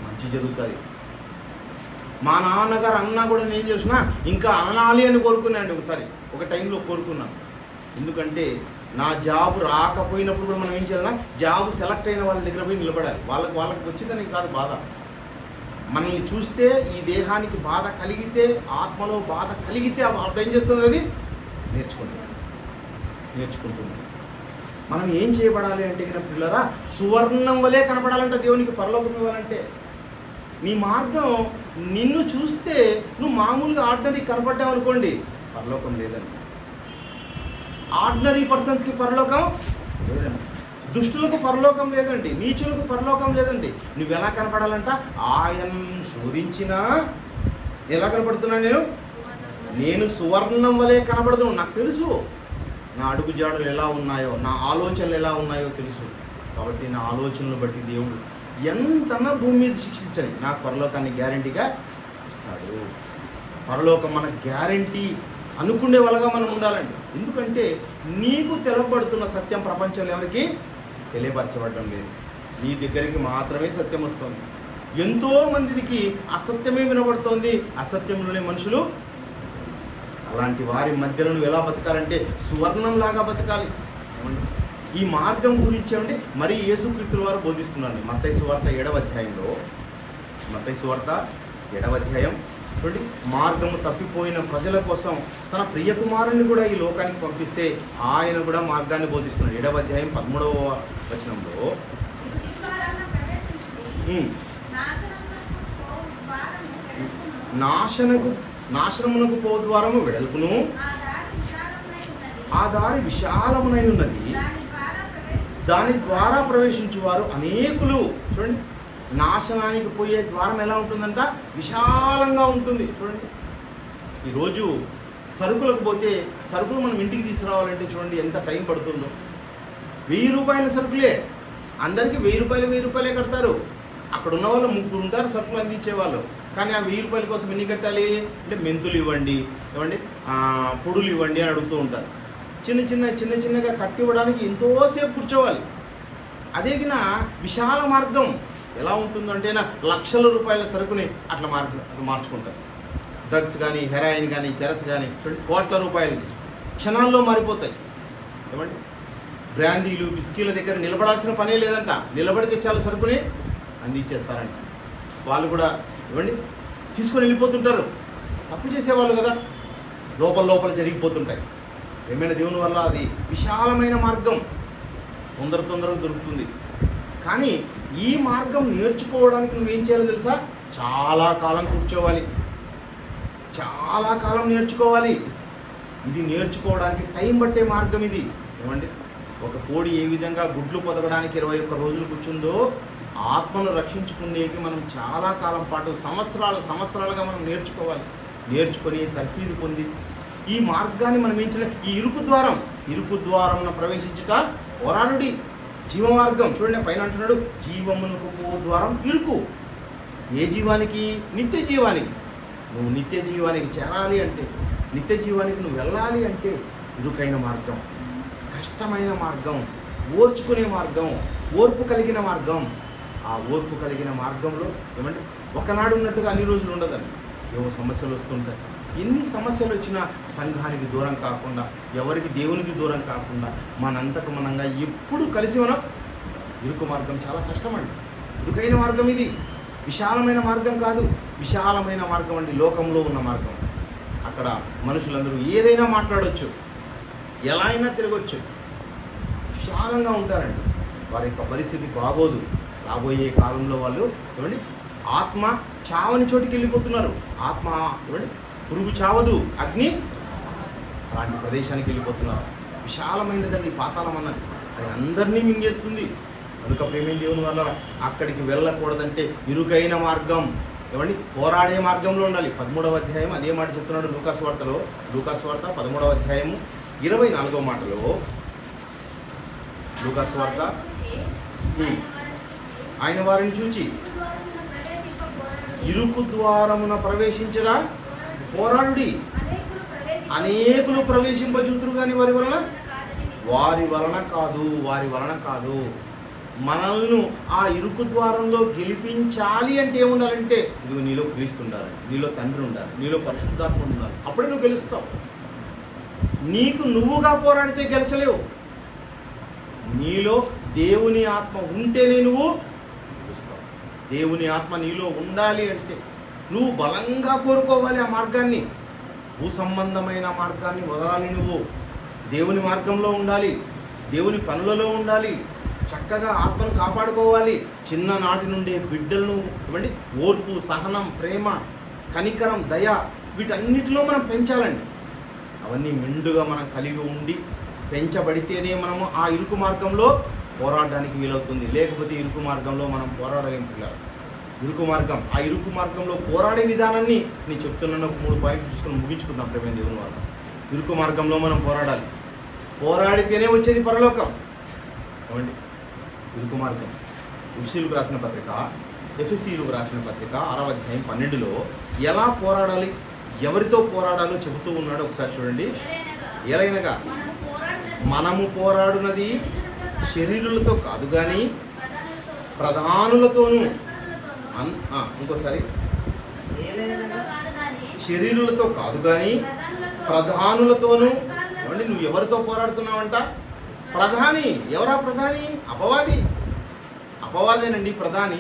మంచి జరుగుతుంది. మా నాన్నగారు అన్నా కూడా నేను చేసినా ఇంకా అనాలి అని కోరుకున్నాండి. ఒకసారి ఒక టైంలో కోరుకున్నాను. ఎందుకంటే నా జాబ్ రాకపోయినప్పుడు కూడా మనం ఏం చేయాలన్నా జాబ్ సెలెక్ట్ అయిన వాళ్ళ దగ్గర పోయి నిలబడాలి. వాళ్ళకి వచ్చిందని కాదు బాధ. మనల్ని చూస్తే ఈ దేహానికి బాధ కలిగితే, ఆత్మలో బాధ కలిగితే అప్పుడు ఏం చేస్తుంది? అది నేర్చుకుంటుంది. మనం ఏం చేయబడాలి అంటే కనుక పిల్లరా, సువర్ణం వలె కనపడాలంట దేవునికి పరలోకం ఇవ్వాలంటే. నీ మార్గం నిన్ను చూస్తే నువ్వు మామూలుగా ఆర్డినరీ కనపడ్డావు అనుకోండి, పరలోకం లేదండి. ఆర్డినరీ పర్సన్స్కి పరలోకం లేదండి, దుష్టులకు పరలోకం లేదండి, నీచులకు పరలోకం లేదండి. నువ్వు ఎలా కనపడాలంట? ఆయన శోధించినా ఎలా కనపడుతున్నా? నేను సువర్ణం వలె కనబడుతున్నాను. నాకు తెలుసు నా అడుగు జాడలు ఎలా ఉన్నాయో, నా ఆలోచనలు ఎలా ఉన్నాయో తెలుసు. కాబట్టి నా ఆలోచనలు బట్టి దేవుడు ఎంతనా భూమి మీద శిక్షించని నాకు పరలోకాన్ని గ్యారంటీగా ఇస్తాడు. పరలోకం మన గ్యారంటీ అనుకునే వాళ్ళగా మనం ఉండాలండి. ఎందుకంటే నీకు తెలపబడుతున్న సత్యం ప్రపంచంలో ఎవరికి తెలియపరచబడడం లేదు. నీ దగ్గరికి మాత్రమే సత్యం వస్తుంది. ఎంతో మందికి అసత్యమే వినబడుతోంది, అసత్యంలోనే మనుషులు. అలాంటి వారి మధ్యలో నువ్వు ఎలా బతకాలంటే సువర్ణంలాగా బతకాలి. ఈ మార్గం గురించి అండి మరి యేసుక్రీస్తుల వారు బోధిస్తున్నారు. మత్తయి సువార్త 7వ అధ్యాయంలో, మత్తయి సువార్త 7వ అధ్యాయం చూడండి, మార్గము తప్పిపోయిన ప్రజల కోసం తన ప్రియ కుమారుని కూడా ఈ లోకానికి పంపిస్తే ఆయన కూడా మార్గాన్ని బోధిస్తున్నాడు. 7వ అధ్యాయం 13వ వచనంలో నాశనమునకు పో ద్వారము వెడల్పును, ఆ దారి విశాలమునై ఉన్నది, దాని ద్వారా ప్రవేశించువారు అనేకులు. చూడండి నాశనానికి పోయే ద్వారం ఎలా ఉంటుందంట? విశాలంగా ఉంటుంది. చూడండి ఈరోజు సరుకులకు పోతే సరుకులు మనం ఇంటికి తీసుకురావాలంటే చూడండి ఎంత టైం పడుతుందో. 1000 రూపాయల సరుకులే, అందరికీ 1000 రూపాయలే కడతారు. అక్కడ ఉన్న వాళ్ళు 3 ఉంటారు సరుకులు అందించేవాళ్ళు. కానీ ఆ 1000 రూపాయల కోసం ఎన్ని కట్టాలి అంటే మెంతులు ఇవ్వండి, ఇవ్వండి పొడులు ఇవ్వండి అని అడుగుతూ ఉంటారు. చిన్నగా కట్టివ్వడానికి ఎంతోసేపు కూర్చోవాలి. అదేగిన విశాల మార్గం ఎలా ఉంటుందంటే లక్షల రూపాయల సరుకుని అట్లా మార్చుకుంటారు. డ్రగ్స్ కానీ, హెరాయిన్ కానీ, చెరస్ కానీ కోట్ల రూపాయలది క్షణాల్లో మారిపోతాయి. ఏమండి బ్రాందీలు, బిస్కీల దగ్గర నిలబడాల్సిన పనే లేదంట. నిలబడితే చాలు సరుకుని అందించేస్తారంట. వాళ్ళు కూడా ఇవ్వండి తీసుకొని వెళ్ళిపోతుంటారు. తప్పు చేసేవాళ్ళు కదా, లోపల జరిగిపోతుంటాయి. ఏమైనా దేవుని వల్ల అది విశాలమైన మార్గం తొందరగా దొరుకుతుంది. కానీ ఈ మార్గం నేర్చుకోవడానికి నువ్వేం చేయాలో తెలుసా? చాలా కాలం కూర్చోవాలి, చాలా కాలం నేర్చుకోవాలి. ఇది నేర్చుకోవడానికి టైం పట్టే మార్గం ఇది. ఏమండి, ఒక కోడి ఏ విధంగా గుడ్లు పొదగడానికి 21 రోజులు కూర్చుందో, ఆత్మను రక్షించుకునేకి మనం చాలా కాలం పాటు సంవత్సరాలుగా మనం నేర్చుకోవాలి. నేర్చుకొని తర్ఫీదు పొంది ఈ మార్గాన్ని మనం ఏం చేయాలి? ఈ ఇరుకు ద్వారం ప్రవేశించుట పోరాడుడి జీవమార్గం. చూడండి, పైన అంటున్నాడు, జీవమునకు పో ద్వారం ఇరుకు. ఏ జీవానికి? నిత్య జీవానికి. నువ్వు నిత్య జీవానికి చేరాలి అంటే, నిత్య జీవానికి నువ్వు వెళ్ళాలి అంటే ఇరుకైన మార్గం, కష్టమైన మార్గం, ఓర్చుకునే మార్గం, ఓర్పు కలిగిన మార్గం. ఆ ఓర్పు కలిగిన మార్గంలో ఏమంటే ఒకనాడు ఉన్నట్టుగా అన్ని రోజులు ఉండదండి. ఏవో సమస్యలు వస్తుంటాయి. ఎన్ని సమస్యలు వచ్చినా సంఘానికి దూరం కాకుండా, ఎవరికి దేవునికి దూరం కాకుండా, మనంతకు మనంగా ఎప్పుడు కలిసి మనం ఇరుకు మార్గం చాలా కష్టమండి. ఇరుకైన మార్గం ఇది, విశాలమైన మార్గం కాదు. విశాలమైన మార్గం అండి లోకంలో ఉన్న మార్గం. అక్కడ మనుషులందరూ ఏదైనా మాట్లాడవచ్చు, ఎలా అయినా తిరగచ్చు, విశాలంగా ఉంటారండి. వారి యొక్క పరిస్థితి బాగోదు. రాబోయే కాలంలో వాళ్ళు ఏమండి ఆత్మ చావని చోటికి వెళ్ళిపోతున్నారు. ఆత్మ ఏమండి పురుగు చావదు, అగ్ని అలాంటి ప్రదేశానికి వెళ్ళిపోతున్నారు. విశాలమైనదండి పాతాళం అన్నది, అది అందరినీ మింగేస్తుంది. కనుక ప్రేమ దేవుని వల్ల అక్కడికి వెళ్ళకూడదంటే ఇరుకైన మార్గం, ఏమండి పోరాడే మార్గంలో ఉండాలి. 13వ అధ్యాయం అదే మాట చెప్తున్నాడు లూకాసు వార్తలో. లూకాసు వార్త 13వ అధ్యాయము 24వ మాటలో, లూకాసు వార్త, ఆయన వారిని చూచి ఇరుకు ద్వారమున ప్రవేశించరా పోరాడుడి, అనేకులు ప్రవేశింపజూతురు కానీ వారి వలన కాదు. మనల్ని ఆ ఇరుకు ద్వారంలో గెలిపించాలి అంటే ఏముండాలంటే, ఇదిగో నీలో క్రీస్తు ఉండాలి, నీలో తండ్రి ఉండాలి, నీలో పరిశుద్ధాత్మ ఉండాలి. అప్పుడే నువ్వు గెలుస్తావు. నీకు నువ్వుగా పోరాడితే గెలచలేవు. నీలో దేవుని ఆత్మ ఉంటేనే నువ్వు గెలుస్తావు. దేవుని ఆత్మ నీలో ఉండాలి అంటే నువ్వు బలంగా కోరుకోవాలి ఆ మార్గాన్ని. భూ సంబంధమైన మార్గాన్ని వదలాలి. నువ్వు దేవుని మార్గంలో ఉండాలి, దేవుని పనులలో ఉండాలి, చక్కగా ఆత్మను కాపాడుకోవాలి. చిన్ననాటి నుండి బిడ్డలను ఇవ్వండి, ఓర్పు, సహనం, ప్రేమ, కనికరం, దయ, వీటన్నిటిలో మనం పెంచాలండి. అవన్నీ మెండుగా మనం కలిగి ఉండి పెంచబడితేనే మనము ఆ ఇరుకు మార్గంలో పోరాడడానికి వీలవుతుంది. లేకపోతే ఇరుకు మార్గంలో మనం పోరాడలేం పిల్లలు. ఆ ఇరుకు మార్గంలో పోరాడే విధానాన్ని నేను చెప్తున్నాను. ఒక 3 పాయింట్లు చూసుకొని ముగించుకుందాం ప్రేమ దేవుని వల్ల. ఇరుకు మార్గంలో మనం పోరాడాలి, పోరాడితేనే వచ్చేది పరలోకం. ఏమండి, ఇరుకు మార్గం. ఎఫెసీయులకు రాసిన పత్రిక 6వ అధ్యాయం 12లో ఎలా పోరాడాలి, ఎవరితో పోరాడాలో చెబుతూ ఉన్నాడో ఒకసారి చూడండి. ఎలాగనగా మనము పోరాడునది శరీరులతో కాదు కానీ ప్రధానులతోనూ. ఇంకోసారి, శరీరులతో కాదు కానీ ప్రధానులతోనూ. ఏమండి, నువ్వు ఎవరితో పోరాడుతున్నావంట? ప్రధాని. ఎవరా ప్రధాని? అపవాదేనండి ప్రధాని.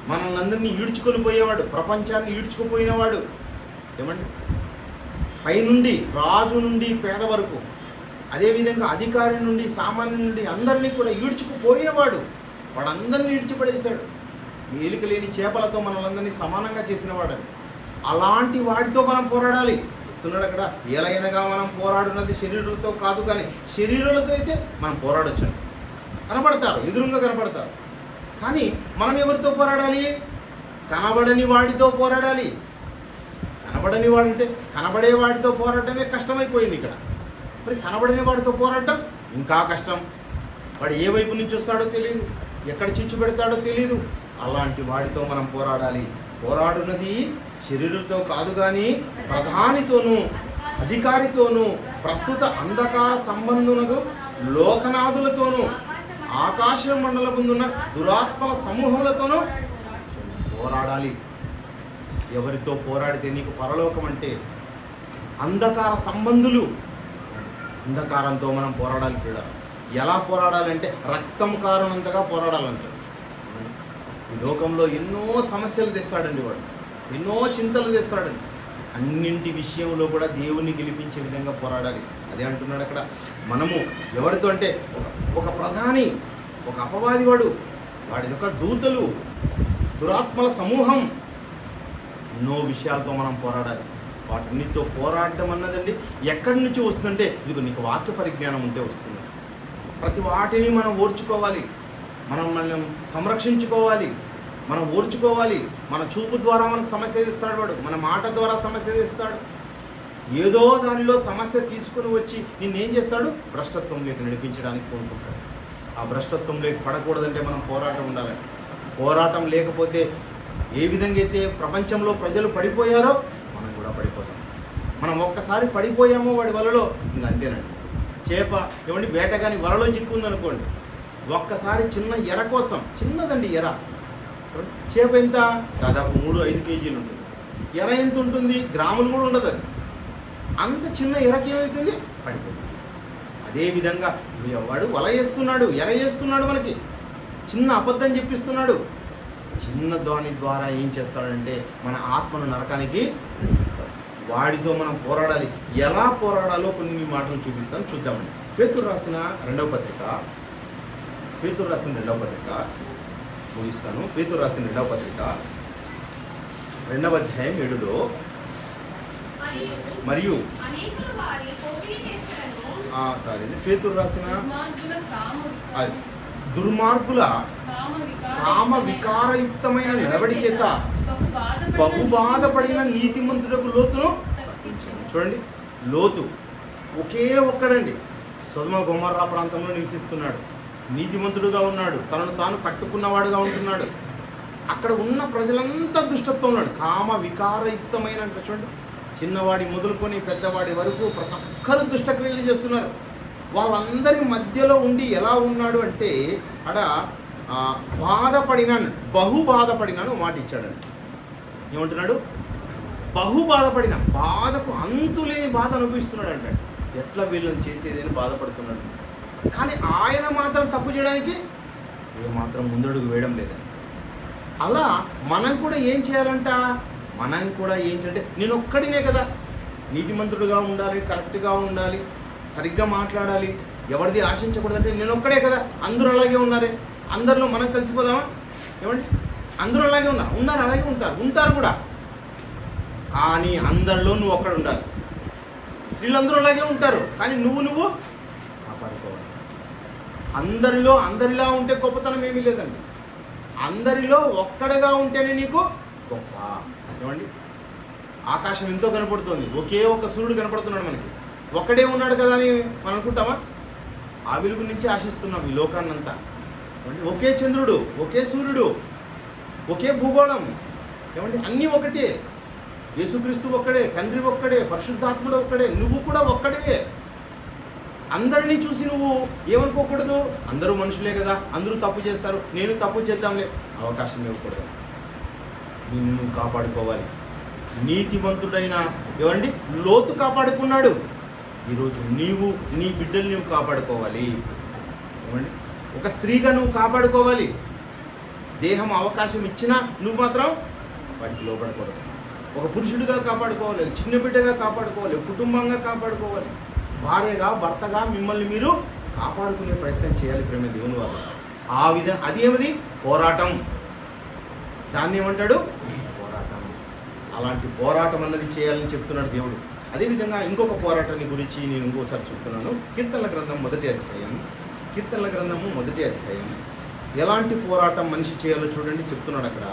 మనల్ని అందరినీ ఈడ్చుకొని పోయేవాడు, ప్రపంచాన్ని ఈడ్చుకుపోయినవాడు. ఏమండి, పైనుండి రాజు నుండి పేద వరకు, అదేవిధంగా అధికారి నుండి సామాన్య నుండి అందరినీ కూడా ఈడ్చుకుపోయినవాడు. వాడందరినీ ఈడ్చిపడేశాడు. ఏలిక లేని చేపలతో మనల్ని సమానంగా చేసినవాడు. అలాంటి వాడితో మనం పోరాడాలి చెప్తున్నాడు అక్కడ. ఎలాగైనా మనం పోరాడున్నది శరీరులతో కాదు కానీ, శరీరులతో అయితే మనం పోరాడొచ్చు, కనబడతారు, ఎదురుగా కనబడతారు. కానీ మనం ఎవరితో పోరాడాలి? కనబడని వాడితో పోరాడాలి. కనబడని వాడంటే కనబడే వాడితో పోరాడటమే కష్టమైపోయింది ఇక్కడ. మరి కనబడని వాడితో పోరాడటం ఇంకా కష్టం. వాడు ఏ వైపు నుంచి వస్తాడో తెలియదు, ఎక్కడ చిచ్చు పెడతాడో తెలియదు. అలాంటి వాడితో మనం పోరాడాలి. పోరాడున్నది శరీరులతో కాదు కానీ ప్రధానితోనూ, అధికారితోనూ, ప్రస్తుత అంధకార సంబంధులకు లోకనాథులతోనూ, ఆకాశ మండలముందున్న దురాత్మల సమూహములతోనూ పోరాడాలి. ఎవరితో పోరాడితే నీకు పరలోకం అంటే? అంధకార సంబంధులు. అంధకారంతో మనం పోరాడాలి కూడా. ఎలా పోరాడాలంటే రక్తం కారణంతగా పోరాడాలంటారు. ఈ లోకంలో ఎన్నో సమస్యలు తెస్తాడండి వాడు, ఎన్నో చింతలు తెస్తాడండి. అన్నింటి విషయంలో కూడా దేవుణ్ణి గెలిపించే విధంగా పోరాడాలి. అదే అంటున్నాడు అక్కడ. మనము ఎవరితో అంటే ఒక ప్రధాని, ఒక అపవాది వాడిదొక దూతలు, దురాత్మల సమూహం, ఎన్నో విషయాలతో మనం పోరాడాలి. వాటన్నిటితో పోరాడడం అన్నదండి ఎక్కడి నుంచి వస్తుందంటే ఇదిగో నీకు వాక్య పరిజ్ఞానం ఉంటే వస్తుంది. ప్రతి వాటిని మనం ఓర్చుకోవాలి, మనం సంరక్షించుకోవాలి, మనం ఓర్చుకోవాలి. మన చూపు ద్వారా మనకు సమస్య ఇస్తాడు వాడు, మన మాట ద్వారా సమస్య ఇస్తాడు. ఏదో దానిలో సమస్య తీసుకుని వచ్చి నిన్నేం చేస్తాడు? భ్రష్టత్వంలోకి నడిపించడానికి కోరుకుంటాడు. ఆ భ్రష్టత్వంలోకి పడకూడదంటే మనం పోరాటం ఉండాలండి. పోరాటం లేకపోతే ఏ విధంగా అయితే ప్రపంచంలో ప్రజలు పడిపోయారో మనం కూడా పడిపోతాం. మనం ఒక్కసారి పడిపోయామో వాడి వలలో ఇంక అంతేనండి. చేప ఏమండి వేటగాని వలలో చిక్కుందనుకోండి, ఒక్కసారి చిన్న ఎర కోసం, చిన్నదండి ఎర, చేప ఎంత దాదాపు 3-5 కేజీలు ఉంటుంది. ఎర ఎంత ఉంటుంది? గ్రాములు కూడా ఉండదు. అది అంత చిన్న ఎరకి ఏమవుతుంది? పడిపోతుంది. అదేవిధంగా వాడు వల వేస్తున్నాడు, ఎర వేస్తున్నాడు, మనకి చిన్న అబద్ధం చెప్పిస్తున్నాడు. చిన్న దాని ద్వారా ఏం చేస్తాడంటే మన ఆత్మను నరకానికి నడిపిస్తాడు. వాడితో మనం పోరాడాలి. ఎలా పోరాడాలో కొన్ని మాటలు చూపిస్తాను, చూద్దామండి. పేతురు రాసిన రెండవ పత్రిక ముగిస్తాను. పేతురు రాసిన రెండవ పత్రిక 2వ అధ్యాయం 7లో మరియు పేతురు రాసిన దుర్మార్గుల కామ వికారయుక్తమైన నిలబడి చేత బహు బాధపడిన నీతిమంతుడకు లోతును చూడండి. లోతు ఒకే ఒక్కడండి, సొదొమ గొమొర్రా ప్రాంతంలో నివసిస్తున్నాడు. నీతిమంతుడుగా ఉన్నాడు, తనను తాను కట్టుకున్నవాడుగా ఉంటున్నాడు. అక్కడ ఉన్న ప్రజలంతా దుష్టత్వం ఉన్నాడు. కామ వికారయుక్తమైన అంటే చూడండి, చిన్నవాడి మొదలుకొని పెద్దవాడి వరకు ప్రతి ఒక్కరు దుష్టక్రియలు చేస్తున్నారు. వాళ్ళందరి మధ్యలో ఉండి ఎలా ఉన్నాడు అంటే అక్కడ బాధపడినాను, బహు బాధపడినాను మాట ఇచ్చాడండి. ఏమంటున్నాడు? బహు బాధపడిన, బాధకు అంతులేని బాధ అనుభవిస్తున్నాడు అంటే ఎట్లా వీళ్ళని చేసేదని బాధపడుతున్నాడు. కానీ ఆయన మాత్రం తప్పు చేయడానికి ఏమాత్రం ముందడుగు వేయడం లేదండి. అలా మనం కూడా ఏం చేయాలంట? మనం కూడా ఏం చేయాలంటే నేను ఒక్కడినే కదా, నీతిమంతుడుగా ఉండాలి, కరెక్ట్గా ఉండాలి, సరిగ్గా మాట్లాడాలి, ఎవరిది ఆశించకూడదంటే నేను ఒక్కడే కదా, అందరూ అలాగే ఉన్నారే, అందరిలో మనం కలిసిపోదామా? ఏమండి, అందరూ అలాగే ఉన్నారు అలాగే ఉంటారు కూడా. కానీ అందరిలో నువ్వు ఒక్కడ ఉండాలి. స్త్రీలందరూ అలాగే ఉంటారు, కానీ నువ్వు కాపాడుకోవాలి. అందరిలా ఉంటే గొప్పతనం ఏమీ లేదండి. అందరిలో ఒక్కడగా ఉంటేనే నీకు గొప్ప. ఏమండి, ఆకాశం ఎంతో కనపడుతుంది, ఒకే ఒక సూర్యుడు కనపడుతున్నాడు మనకి, ఒక్కడే ఉన్నాడు కదా అని మనం అనుకుంటామా? ఆ వెలుగు నుంచి ఆశిస్తున్నాం ఈ లోకాన్నంతా. ఒకే చంద్రుడు, ఒకే సూర్యుడు, ఒకే భూగోళం, ఏమండి అన్నీ ఒకటే. యేసుక్రీస్తు ఒక్కడే, తండ్రి ఒక్కడే, పరిశుద్ధాత్ముడు ఒక్కడే, నువ్వు కూడా ఒక్కడే. అందరినీ చూసి నువ్వు ఏమనుకోకూడదు, అందరూ మనుషులే కదా, అందరూ తప్పు చేస్తారు, నేను తప్పు చేద్దాంలే, అవకాశం ఇవ్వకూడదు. నిన్ను కాపాడుకోవాలి. నీతిమంతుడైన ఏమండి లోతు కాపాడుకున్నాడు. ఈరోజు నీవు నీ బిడ్డలు నువ్వు కాపాడుకోవాలి. ఏమండి, ఒక స్త్రీగా నువ్వు కాపాడుకోవాలి. దేహం అవకాశం ఇచ్చినా నువ్వు మాత్రం వాటికి లోపడకూడదు. ఒక పురుషుడిగా కాపాడుకోవాలి, చిన్న బిడ్డగా కాపాడుకోవాలి, కుటుంబంగా కాపాడుకోవాలి, భార్యగా భర్తగా మిమ్మల్ని మీరు కాపాడుకునే ప్రయత్నం చేయాలి ప్రేమ దేవుని వల్ల. ఆ విధంగా అది ఏమిది? పోరాటం. దాన్ని ఏమంటాడు? పోరాటం. అలాంటి పోరాటం అన్నది చేయాలని చెప్తున్నాడు దేవుడు. అదేవిధంగా ఇంకొక పోరాటాన్ని గురించి నేను ఇంకోసారి చెప్తున్నాను. కీర్తనల గ్రంథం మొదటి అధ్యాయం ఎలాంటి పోరాటం మనిషి చేయాలో చూడండి, చెప్తున్నాడు అక్కడ.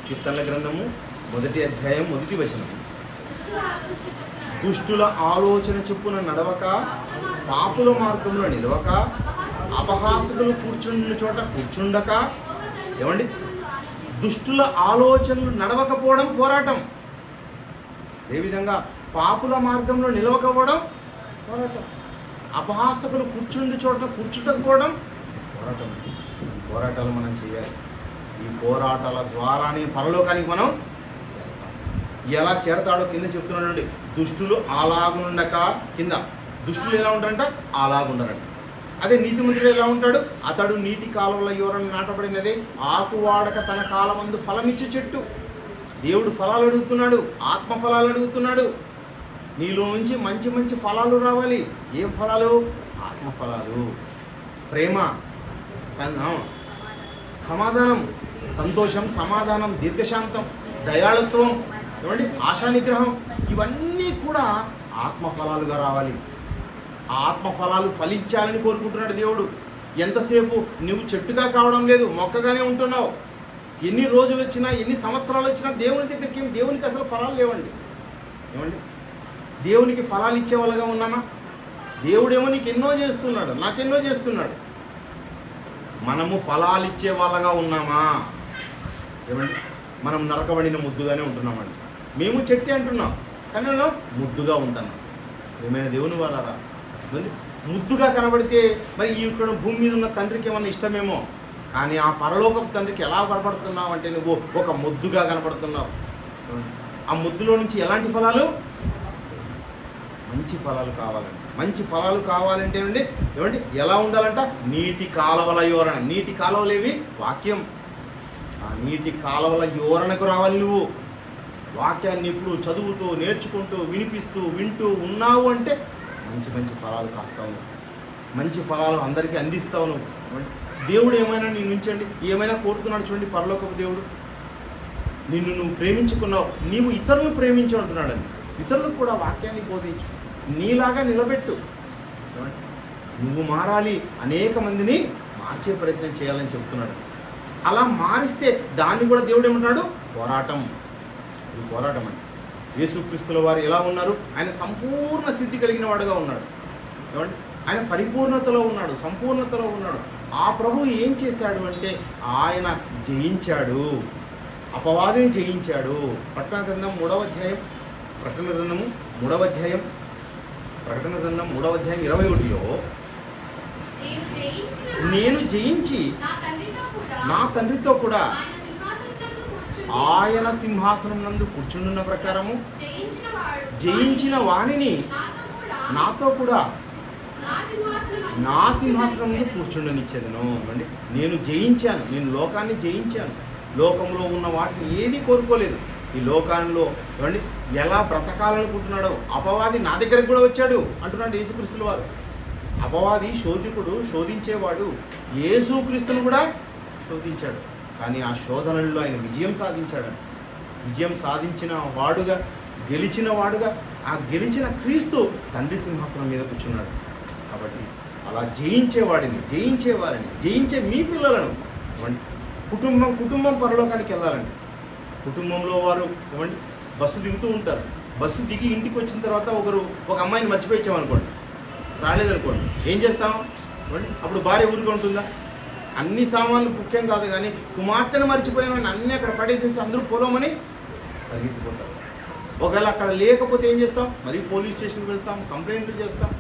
కీర్తనల గ్రంథము 1వ అధ్యాయం 1వ వచనం. దుష్టుల ఆలోచన చొప్పున నడవక, పాపుల మార్గంలో నిలవక, అపహాసకులు కూర్చున్న చోట కూర్చుండక. ఏమండి, దుష్టుల ఆలోచనలు నడవకపోవడం పోరాటం. అదేవిధంగా పాపుల మార్గంలో నిలవకపోవడం పోరాటం. అపహాసకులు కూర్చుండి చోట కూర్చుండకపోవడం పోరాటం. ఈ పోరాటాలు మనం చేయాలి. ఈ పోరాటాల ద్వారానే పరలోకానికి మనం ఎలా చేరతాడో కింద చెప్తున్నాడండి. దుష్టులు అలాగుండక, కింద దుష్టులు ఎలా ఉంటారంట? అలాగుండరంట. అదే నీతిమంతుడు ఎలా ఉంటాడు? అతడు నీటి కాలువల యోరను నాటబడినదే, ఆకువాడక తన కాలమందు ఫలమిచ్చే చెట్టు. దేవుడు ఫలాలు అడుగుతున్నాడు, ఆత్మ ఫలాలు అడుగుతున్నాడు. నీలో నుంచి మంచి మంచి ఫలాలు రావాలి. ఏం ఫలాలు? ఆత్మ ఫలాలు. ప్రేమ, సమాధానం, సంతోషం, సమాధానం, దీర్ఘశాంతం, దయాళుత్వం, ఏమండి ఆశానిగ్రహం, ఇవన్నీ కూడా ఆత్మఫలాలుగా రావాలి. ఆ ఆత్మఫలాలు ఫలించాలని కోరుకుంటున్నాడు దేవుడు. ఎంతసేపు నువ్వు చెట్టుగా కావడం లేదు, మొక్కగానే ఉంటున్నావు. ఎన్ని రోజులు వచ్చినా, ఎన్ని సంవత్సరాలు వచ్చినా దేవుని దగ్గరికి దేవునికి అసలు ఫలాలు లేవండి. ఏమండి దేవునికి ఫలాలు ఇచ్చే వాళ్ళగా ఉన్నామా? దేవుడేమో నీకు ఎన్నో చేస్తున్నాడు, నాకెన్నో చేస్తున్నాడు. మనము ఫలాలు ఇచ్చే వాళ్ళగా ఉన్నామా? ఏమండి మనం నరకబడిన ముద్దుగానే ఉంటున్నామండి. మేము చెట్టు అంటున్నాం, కానీ ముద్దుగా ఉంటున్నాం. ఏమైనా దేవుని వారారా? ముద్దుగా కనబడితే మరి ఇక్కడ భూమి మీద ఉన్న తండ్రికి ఏమన్నా ఇష్టమేమో, కానీ ఆ పరలోకపు తండ్రికి ఎలా కనబడుతున్నావు అంటే నువ్వు ఒక ముద్దుగా కనబడుతున్నావు. ఆ ముద్దులో నుంచి ఎలాంటి ఫలాలు? మంచి ఫలాలు కావాలండి. మంచి ఫలాలు కావాలంటే ఏమండి ఎలా ఉండాలంట? నీటి కాలవల యోరణ. నీటి కాలువలేవి? వాక్యం. ఆ నీటి కాలువల యోరణకు రావాలి. నువ్వు వాక్యాన్ని ఇప్పుడు చదువుతూ, నేర్చుకుంటూ, వింటూ ఉన్నావు అంటే మంచి మంచి ఫలాలు కాస్తావు, మంచి ఫలాలు అందరికీ అందిస్తావు నువ్వు. దేవుడు ఏమైనా నీ నుంచండి ఏమైనా కోరుతున్నాడు చూడండి. పరలోకపు దేవుడు నిన్ను నువ్వు ప్రేమించుకున్నావు, నీవు ఇతరులను ప్రేమించు అంటున్నాడని. ఇతరులకు కూడా వాక్యాన్ని బోధించు, నీలాగా నిలబెట్టు. నువ్వు మారాలి, అనేక మందిని మార్చే ప్రయత్నం చేయాలని చెప్తున్నాడు. అలా మారిస్తే దాన్ని కూడా దేవుడు ఏమంటున్నాడు? పోరాటం. ఇది పోరాటం అండి. యేసుక్రీస్తుల వారు ఎలా ఉన్నారు? ఆయన సంపూర్ణ సిద్ధి కలిగిన వాడుగా ఉన్నాడు. ఏమండి ఆయన పరిపూర్ణతలో ఉన్నాడు, సంపూర్ణతలో ఉన్నాడు. ఆ ప్రభువు ఏం చేశాడు అంటే ఆయన జయించాడు, అపవాదిని జయించాడు. ప్రకటన గ్రంథం 3వ అధ్యాయం, ప్రకటన గ్రంథం 21లో నేను జయించి నా తండ్రితో కూడా ఆయన సింహాసనం నందు కూర్చుండున్న ప్రకారము జయించిన వాణిని నాతో కూడా నా సింహాసనం ముందు కూర్చుండనిచ్చేదను. అండి నేను జయించాను, నేను లోకాన్ని జయించాను. లోకంలో ఉన్న వాటిని ఏది కోరుకోలేదు. ఈ లోకంలో ఏమండి ఎలా బ్రతకాలనుకుంటున్నాడో అపవాది నా దగ్గరకు కూడా వచ్చాడు అంటున్నాడు యేసుక్రీస్తుల వారు. అపవాది శోధికుడు, శోధించేవాడు. యేసుక్రీస్తును కూడా శోధించాడు, కానీ ఆ శోధనల్లో ఆయన విజయం సాధించాడు. విజయం సాధించిన వాడుగా, గెలిచిన వాడుగా, ఆ గెలిచిన క్రీస్తు తండ్రి సింహాసనం మీద కూర్చున్నాడు. కాబట్టి అలా జయించేవాడిని, జయించేవారిని, జయించే మీ పిల్లలను కుటుంబం పరలోకానికి వెళ్ళాలండి. కుటుంబంలో వారు ఏమండి బస్సు దిగుతూ ఉంటారు. బస్సు దిగి ఇంటికి వచ్చిన తర్వాత ఒక అమ్మాయిని మర్చిపోయించామనుకోండి, రాలేదనుకోండి, ఏం చేస్తాం? అప్పుడు భార్య ఊరికే ఉంటుందా? అన్ని సామాన్లు ముఖ్యం కాదు, కానీ కుమార్తెను మర్చిపోయిన అన్నీ అక్కడ పడేసేసి అందరూ పొలమని పరిగెత్తిపోతారు. ఒకవేళ అక్కడ లేకపోతే ఏం చేస్తాం? మరి పోలీస్ స్టేషన్కి వెళ్తాం, కంప్లైంట్లు చేస్తాం.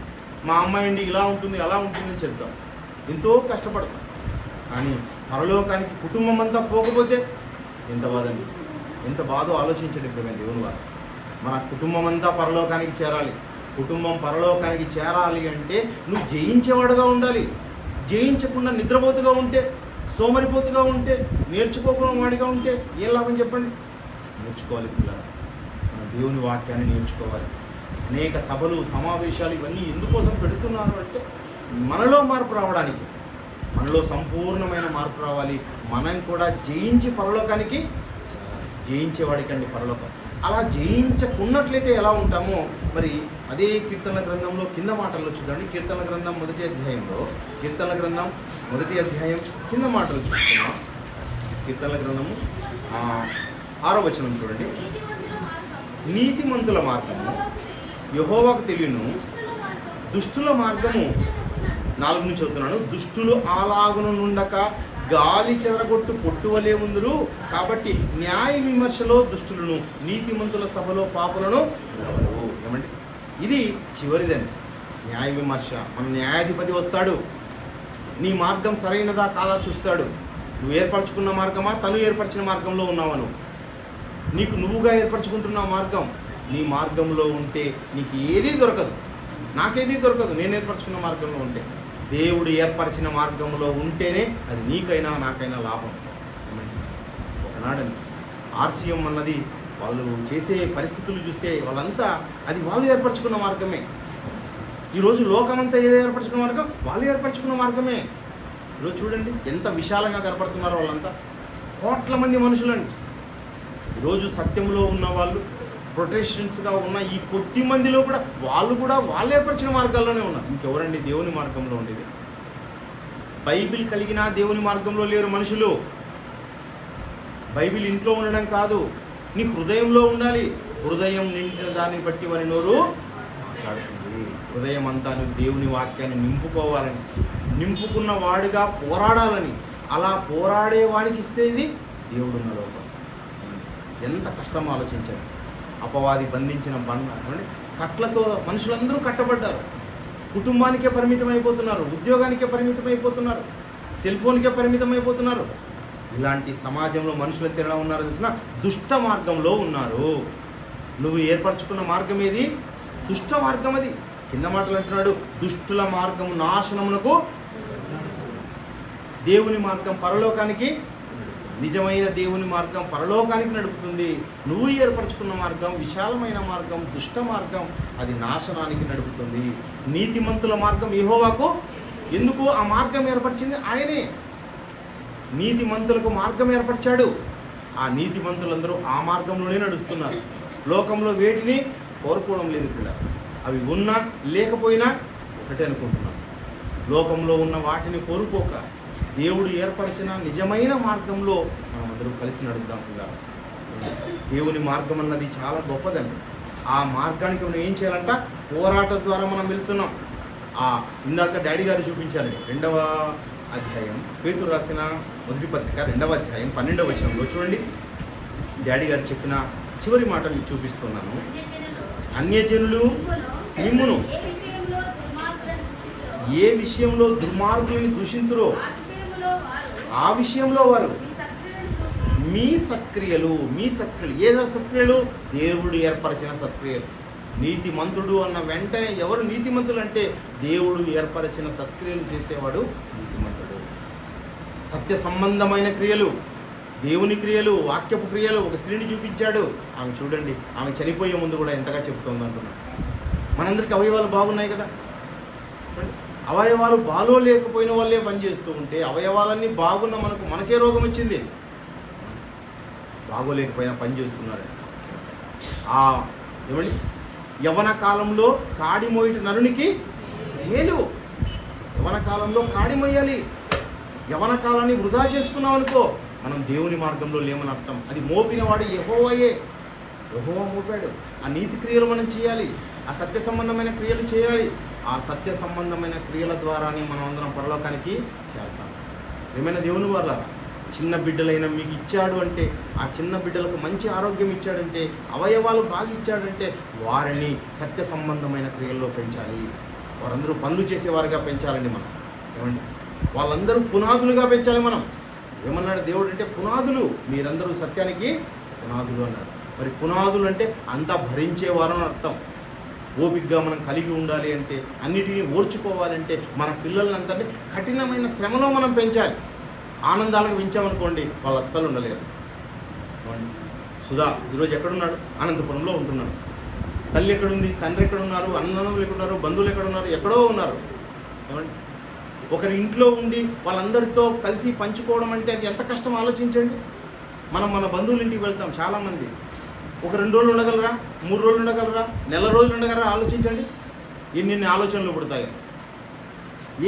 మా అమ్మాయి అండి ఇలా ఉంటుంది, అలా ఉంటుందని చెప్తాం. ఎంతో కష్టపడతాం. కానీ పరలోకానికి కుటుంబం అంతా పోకపోతే ఎంత బాధండి, ఎంత బాధో ఆలోచించండి. ఇప్పుడు మేము దేవుని వారు మన కుటుంబం అంతా పరలోకానికి చేరాలి. కుటుంబం పరలోకానికి చేరాలి అంటే నువ్వు జయించేవాడుగా ఉండాలి. జయించకుండా నిద్రపోతుగా ఉంటే, సోమరిపోతుగా ఉంటే, నేర్చుకోకుండా వాడిగా ఉంటే ఏం లాభం చెప్పండి? నేర్చుకోవాలి పిల్లలు, మన దేవుని వాక్యాన్ని నేర్చుకోవాలి. అనేక సభలు, సమావేశాలు ఇవన్నీ ఎందుకోసం పెడుతున్నారు అంటే మనలో మార్పు రావడానికి, మనలో సంపూర్ణమైన మార్పు రావాలి. మనం కూడా జయించి పరలోకానికి జయించేవాడికండి పరలోకం. అలా జయించకున్నట్లయితే ఎలా ఉంటామో మరి అదే కీర్తనల గ్రంథంలో కింద మాటల్లో చూడండి. కీర్తనల గ్రంథం 1వ అధ్యాయంలో, కీర్తనల గ్రంథం 1వ అధ్యాయం కింద మాటలు చూస్తున్నాం. కీర్తనల గ్రంథము 6వ వచనం చూడండి. నీతిమంతుల మార్గము యెహోవాకు తెలియను, దుష్టుల మార్గము 4 నుంచి చదువుతున్నాను. దుష్టులు అలాగును నుండక గాలి చెదరగొట్టు పొట్టువలే ఉందురు. కాబట్టి న్యాయ విమర్శలో దుష్టులను, నీతిమంతుల సభలో పాపులను ఎవరు? ఏమండి ఇది చివరిదని న్యాయ విమర్శ. మన న్యాయాధిపతి వస్తాడు, నీ మార్గం సరైనదా కాదా చూస్తాడు. నువ్వు ఏర్పరచుకున్న మార్గమా, తను ఏర్పరిచిన మార్గంలో ఉన్నావా? నీకు నువ్వుగా ఏర్పరచుకుంటున్న మార్గం, నీ మార్గంలో ఉంటే నీకు ఏదీ దొరకదు, నాకేదీ దొరకదు. నేను ఏర్పరచుకున్న మార్గంలో ఉంటే, దేవుడు ఏర్పరిచిన మార్గంలో ఉంటేనే అది నీకైనా నాకైనా లాభం. ఒకనాడని ఆర్సీఎం అన్నది వాళ్ళు చేసే పరిస్థితులు చూస్తే వాళ్ళంతా అది వాళ్ళు ఏర్పరచుకున్న మార్గమే. ఈరోజు లోకమంతా ఏదో ఏర్పరచుకున్న మార్గం, వాళ్ళు ఏర్పరచుకున్న మార్గమే. ఈరోజు చూడండి ఎంత విశాలంగా కనపడుతున్నారో వాళ్ళంతా. కోట్ల మంది మనుషులండి, ఈరోజు సత్యంలో ఉన్న వాళ్ళు, ప్రొటెస్టెంట్స్గా ఉన్న ఈ కొద్ది మందిలో కూడా వాళ్ళు ఏర్పరిచిన మార్గాల్లోనే ఉన్నారు. ఇంకెవరండి దేవుని మార్గంలో ఉండేది? బైబిల్ కలిగిన దేవుని మార్గంలో లేరు మనుషులు. బైబిల్ ఇంట్లో ఉండడం కాదు, నీ హృదయంలో ఉండాలి. హృదయం నిండిన దాన్ని బట్టి వారి నోరు మాట్లాడుతుంది. హృదయం అంతా నువ్వు దేవుని వాక్యాన్ని నింపుకోవాలని, నింపుకున్న వాడిగా పోరాడాలని, అలా పోరాడే వాడికి ఇస్తేది దేవుడున్న లోకం. ఎంత కష్టం ఆలోచించాడు. అపవాది బంధించిన కట్లతో మనుషులందరూ కట్టబడ్డారు. కుటుంబానికే పరిమితం అయిపోతున్నారు, ఉద్యోగానికే పరిమితం అయిపోతున్నారు, సెల్ ఫోన్కే పరిమితం అయిపోతున్నారు. ఇలాంటి సమాజంలో మనుషులంతా ఎలా ఉన్నారో తెలిసిన దుష్ట మార్గంలో ఉన్నారు. నువ్వు ఏర్పరచుకున్న మార్గం ఏది? దుష్ట మార్గం. అది కింద మాటలు అంటున్నాడు, దుష్టుల మార్గం నాశనమునకు, దేవుని మార్గం పరలోకానికి, నిజమైన దేవుని మార్గం పరలోకానికి నడుపుతుంది. నువ్వు ఏర్పరచుకున్న మార్గం విశాలమైన మార్గం, దుష్ట మార్గం, అది నాశనానికి నడుపుతుంది. నీతిమంతుల మార్గం యెహోవాకు. ఎందుకు ఆ మార్గం ఏర్పరిచింది? ఆయనే. నీతిమంతులకు మార్గం ఏర్పరిచాడు. ఆ నీతిమంతులందరూ ఆ మార్గంలోనే నడుస్తున్నారు. లోకంలో వేటిని కోరుకోవడం లేదు పిల్ల. అవి ఉన్నా లేకపోయినా ఒకటే అనుకుంటున్నారు. లోకంలో ఉన్న వాటిని కోరుకోక దేవుడు ఏర్పరిచిన నిజమైన మార్గంలో మనం అందరూ కలిసి నడుద్దాం పిల్ల. దేవుని మార్గం అన్నది చాలా గొప్పదండి. ఆ మార్గానికి మనం ఏం చేయాలంట? పోరాటం ద్వారా మనం వెళ్తున్నాం. ఇందాక డాడీ గారు చూపించారండి 2వ అధ్యాయం, పేతురు రాసిన మొదటి పత్రిక 2వ అధ్యాయం 12వ వచనంలో చూడండి. డాడీ గారు చెప్పిన చివరి మాట మీకు చూపిస్తున్నాను. అన్యజనులు మిమ్మును ఏ విషయంలో దుర్మార్గులని దూషింతురో ఆ విషయంలో వారు మీ సత్క్రియలు ఏ సత్క్రియలు? దేవుడు ఏర్పరిచిన సత్క్రియలు. నీతిమంతుడు అన్న వెంటనే ఎవరు నీతిమంతులు అంటే దేవుడు ఏర్పరిచిన సత్క్రియలు చేసేవాడు నీతిమంతుడు. సత్య సంబంధమైన క్రియలు, దేవుని క్రియలు, వాక్యపు క్రియలు. ఒక స్త్రీని చూపించాడు. ఆమె చూడండి, ఆమె చనిపోయే ముందు కూడా ఎంతగా చెప్తోంది అంటున్నాడు. మనందరికీ అవయవాలు బాగున్నాయి కదా. అవయవాలు బాగోలేకపోయిన వాళ్ళే పనిచేస్తూ ఉంటే అవయవాలన్నీ బాగున్న మనకే రోగం వచ్చింది. బాగోలేకపోయినా పని చేస్తున్నారు. ఏమండి, యవ్వన కాలంలో కాడి మోయిట నరునికి మేలు. యవ్వన కాలంలో కాడి మోయాలి. యవ్వన కాలాన్ని వృధా చేసుకున్నాం అనుకో, మనం దేవుని మార్గంలో లేమని అర్థం. అది మోపినవాడు యెహోవాయే. యెహోవా మోపాడు. ఆ నీతి క్రియలు మనం చేయాలి. ఆ సత్య సంబంధమైన క్రియలు చేయాలి. ఆ సత్య సంబంధమైన క్రియల ద్వారానే మనం అందరం పరలోకానికి చేరుతాం. ఏమైనా దేవుని వల్ల చిన్న బిడ్డలైనా మీకు ఇచ్చాడు అంటే, ఆ చిన్న బిడ్డలకు మంచి ఆరోగ్యం ఇచ్చాడంటే, అవయవాలు బాగా ఇచ్చాడంటే వారిని సత్య సంబంధమైన క్రియల్లో పెంచాలి. వారందరూ పనులు చేసేవారుగా పెంచాలండి మనం. ఏమండి, వాళ్ళందరూ పునాదులుగా పెంచాలి మనం. ఏమన్నాడు దేవుడు అంటే, పునాదులు, మీరందరూ సత్యానికి పునాదులు అన్నాడు. మరి పునాదులు అంటే అంతా భరించేవారు అని అర్థం. ఓపికగా మనం కలిగి ఉండాలి అంటే, అన్నిటినీ ఓర్చుకోవాలంటే మన పిల్లలందరినీ కఠినమైన శ్రమలో మనం పెంచాలి. ఆనందాలకు పెంచామనుకోండి వాళ్ళు అస్సలు ఉండలేరు. సుధా ఈరోజు ఎక్కడున్నాడు? అనంతపురంలో ఉంటున్నాడు. తల్లి ఎక్కడుంది? తండ్రి ఎక్కడున్నారు? అన్నదమ్ములు ఎక్కడున్నారు? బంధువులు ఎక్కడున్నారు? ఎక్కడో ఉన్నారు. ఏమండి, ఒకరి ఇంట్లో ఉండి వాళ్ళందరితో కలిసి పంచుకోవడం అంటే అది ఎంత కష్టం ఆలోచించండి. మనం మన బంధువుల ఇంటికి వెళ్తాం చాలామంది. ఒక 2 రోజులు ఉండగలరా? 3 రోజులు ఉండగలరా? నెల రోజులు ఉండగలరా? ఆలోచించండి. ఎన్ని ఆలోచనలు పుడతాయి.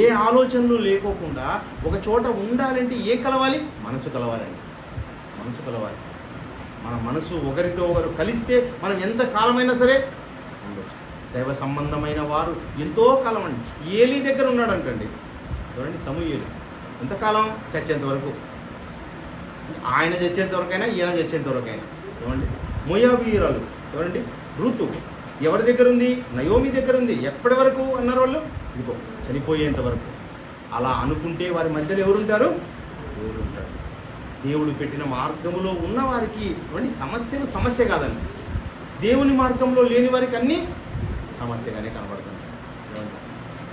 ఏ ఆలోచనలు లేకోకుండా ఒక చోట ఉండాలంటే ఏం కలవాలి? మనసు కలవాలండి. మనసు కలవాలి. మన మనసు ఒకరితో ఒకరు కలిస్తే మనం ఎంత కాలమైనా సరే ఉండొచ్చు. దైవ సంబంధమైన వారు ఎంతో కాలం అండి. ఏలీ దగ్గర ఉన్నాడంటండి. చూడండి, సమూయేలు ఎంతకాలం? చచ్చేంత వరకు. ఆయన చచ్చేంత వరకైనా, ఈయన చచ్చేంత వరకైనా. చూడండి, మోయాబీయురాలు చూడండి, ఋతు ఎవరి దగ్గర ఉంది? నయోమి దగ్గర ఉంది. ఎప్పటి వరకు అన్నారు వాళ్ళు? ఇదిగో చనిపోయేంత వరకు. అలా అనుకుంటే వారి మధ్యలో ఎవరుంటారు? దేవుడు ఉంటాడు. దేవుడు పెట్టిన మార్గంలో ఉన్న వారికి ఇవన్నీ సమస్య కాదండి. దేవుని మార్గంలో లేని వారికి అన్నీ సమస్యగానే కనబడుతుంది.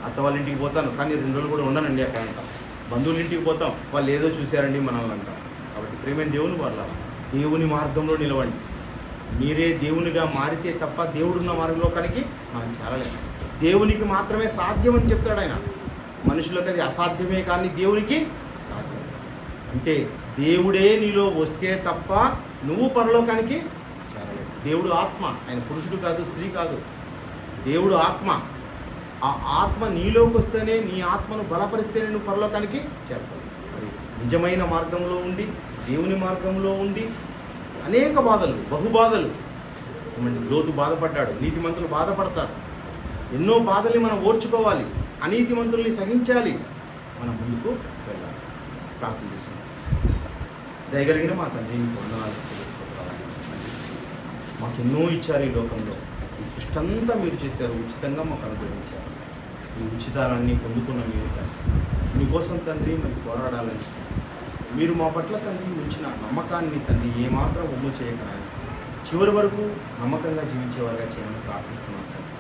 అత్త వాళ్ళ ఇంటికి పోతాను కానీ 2 రోజులు కూడా ఉండనండి అక్కడ అంటాం. బంధువుల ఇంటికి పోతాం, వాళ్ళు ఏదో చూశారండి మనల్ని అంటాం. కాబట్టి ప్రేమైన దేవుని వాళ్ళ దేవుని మార్గంలో నిలవండి. మీరే దేవునిగా మారితే తప్ప దేవుడున్న మార్గంలోకానికి మనం చేరలేము. దేవునికి మాత్రమే సాధ్యం అని చెప్తాడు ఆయన. మనుషులకు అది అసాధ్యమే కానీ దేవునికి సాధ్యం. అంటే దేవుడే నీలో వస్తే తప్ప నువ్వు పరలోకానికి చేరలేవు. దేవుడు ఆత్మ, ఆయన పురుషుడు కాదు, స్త్రీ కాదు. దేవుడు ఆత్మ. ఆ ఆత్మ నీలోకి వస్తేనే, నీ ఆత్మను బలపరిస్తేనే నువ్వు పరలోకానికి చేరతావు. మరి నిజమైన మార్గంలో ఉండి, దేవుని మార్గంలో ఉండి అనేక బాధలు, బహుబాధలు, లోతు బాధపడ్డాడు, నీతిమంతులు బాధపడతారు. ఎన్నో బాధల్ని మనం ఓర్చుకోవాలి, అనీతిమంతుల్ని సహించాలి, మనం ముందుకు వెళ్ళాలి. ప్రార్థన చేస్తున్నాం. దయగలిగిన మా తండ్రి, మీకు వందనాలు తెలుసుకోవాలి. మాకు ఎన్నో ఇచ్చారు ఈ లోకంలో. ఈ సృష్టి అంతా మీరు చేశారు, ఉచితంగా మాకు అనుగ్రహించారు. ఈ ఉచితాలన్నీ పొందుకున్న మీరు మీకోసం తండ్రి మరి పోరాడాలని మీరు మా పట్ల తండ్రి ఉంచిన నమ్మకాన్ని తండ్రి ఏమాత్రం ఒమ్ము చేయకరాని చివరి వరకు నమ్మకంగా జీవించేవారుగా చేయమని ప్రార్థిస్తున్నాం తండ్రి.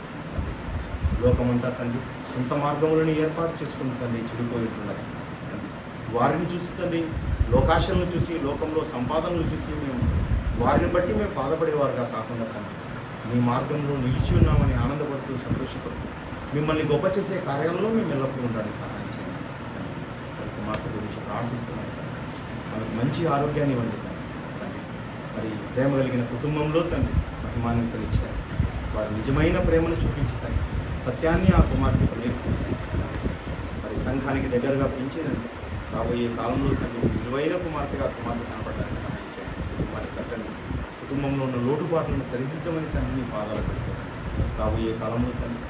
లోకమంతా తండ్రి సొంత మార్గములను ఏర్పాటు చేసుకుని తండ్రి చెడిపోయిస్తుండగా తండ్రి వారిని చూసి తండ్రి, లోకాశలను చూసి, లోకంలో సంపాదనలు చూసి వారిని బట్టి మేము బాధపడేవారుగా కాకుండా తండ్రి మీ మార్గంలో నిలిచి ఉన్నామని ఆనందపడుతూ, సంతోషపడుతూ మిమ్మల్ని గొప్ప చేసే కార్యాలలో మేము ఎల్లప్పుడూ ఉండాలని సహాయం చేయండి. మరి కుమార్తె గురించి ప్రార్థిస్తున్నాం. మనకు మంచి ఆరోగ్యాన్ని ఇవ్వండి తండ్రి. మరి ప్రేమ కలిగిన కుటుంబంలో తండ్రి మహిమాన్వితలు ఇచ్చారు. వారి నిజమైన ప్రేమను చూపించి తండ్రి సత్యాన్ని ఆ కుమార్తెకు నేర్పించి మరి సంఘానికి దగ్గరగా పెంచినండి. రాబోయే కాలంలో తండ్రి విలువైన కుమార్తెగా కుమార్తె కనపడడానికి సహాయం చేయండి. కుమార్తె కట్టండి. కుటుంబంలో ఉన్న లోటుపాట్లను సరిదిద్దమని తండ్రి మీ పాదాలు పెట్టారు. రాబోయే కాలంలో తండ్రి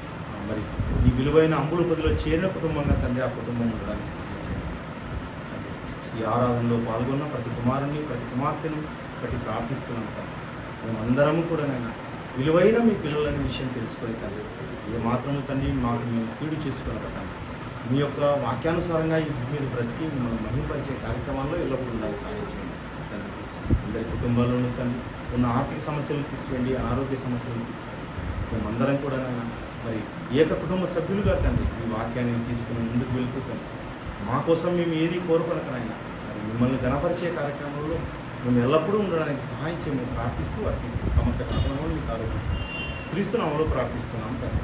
మరి ఈ విలువైన అంబుల పదిలో చేరిన కుటుంబంగా తండ్రి ఆ కుటుంబం ఉండడానికి సహాయం చేయండి. ఈ ఆరాధనలో పాల్గొన్న ప్రతి కుమారుని, ప్రతి కుమార్తెను బట్టి ప్రార్థిస్తున్నాం తండ్రి. మేమందరము కూడా నేను విలువైన మీ పిల్లలనే విషయం తెలుసుకొని తండ్రి ఏ మాత్రము తండ్రి మాకు మేము కీడు చేసుకున్న తండ్రి మీ యొక్క వాక్యానుసారంగా ఈ భూమి మీద బ్రతికి మిమ్మల్ని మహింపరిచే కార్యక్రమాల్లో ఎల్లప్పుడూ ఉండాలి సహాయం చేయండి తండ్రి. అందరి కుటుంబాల్లోనూ తండ్రి ఉన్న ఆర్థిక సమస్యలు తీసివేయండి, అనారోగ్య సమస్యలు తీసివేయండి. మేమందరం కూడా మరి ఏక కుటుంబ సభ్యులుగా తండ్రి మీ వాక్యాన్ని తీసుకుని ముందుకు వెళుతూ తండ్రి మా కోసం మేము ఏది కోరుకోనకనైనా మరి మిమ్మల్ని గణపరిచే కార్యక్రమంలో మేము ఎల్లప్పుడూ ఉండడానికి సహాయం చేయమని ప్రార్థిస్తూ అర్థిస్తూ సమస్త కార్యక్రమాలు మీకు ఆరోపిస్తూ క్రీస్తు నామములో ప్రార్థిస్తున్నాం తండ్రి.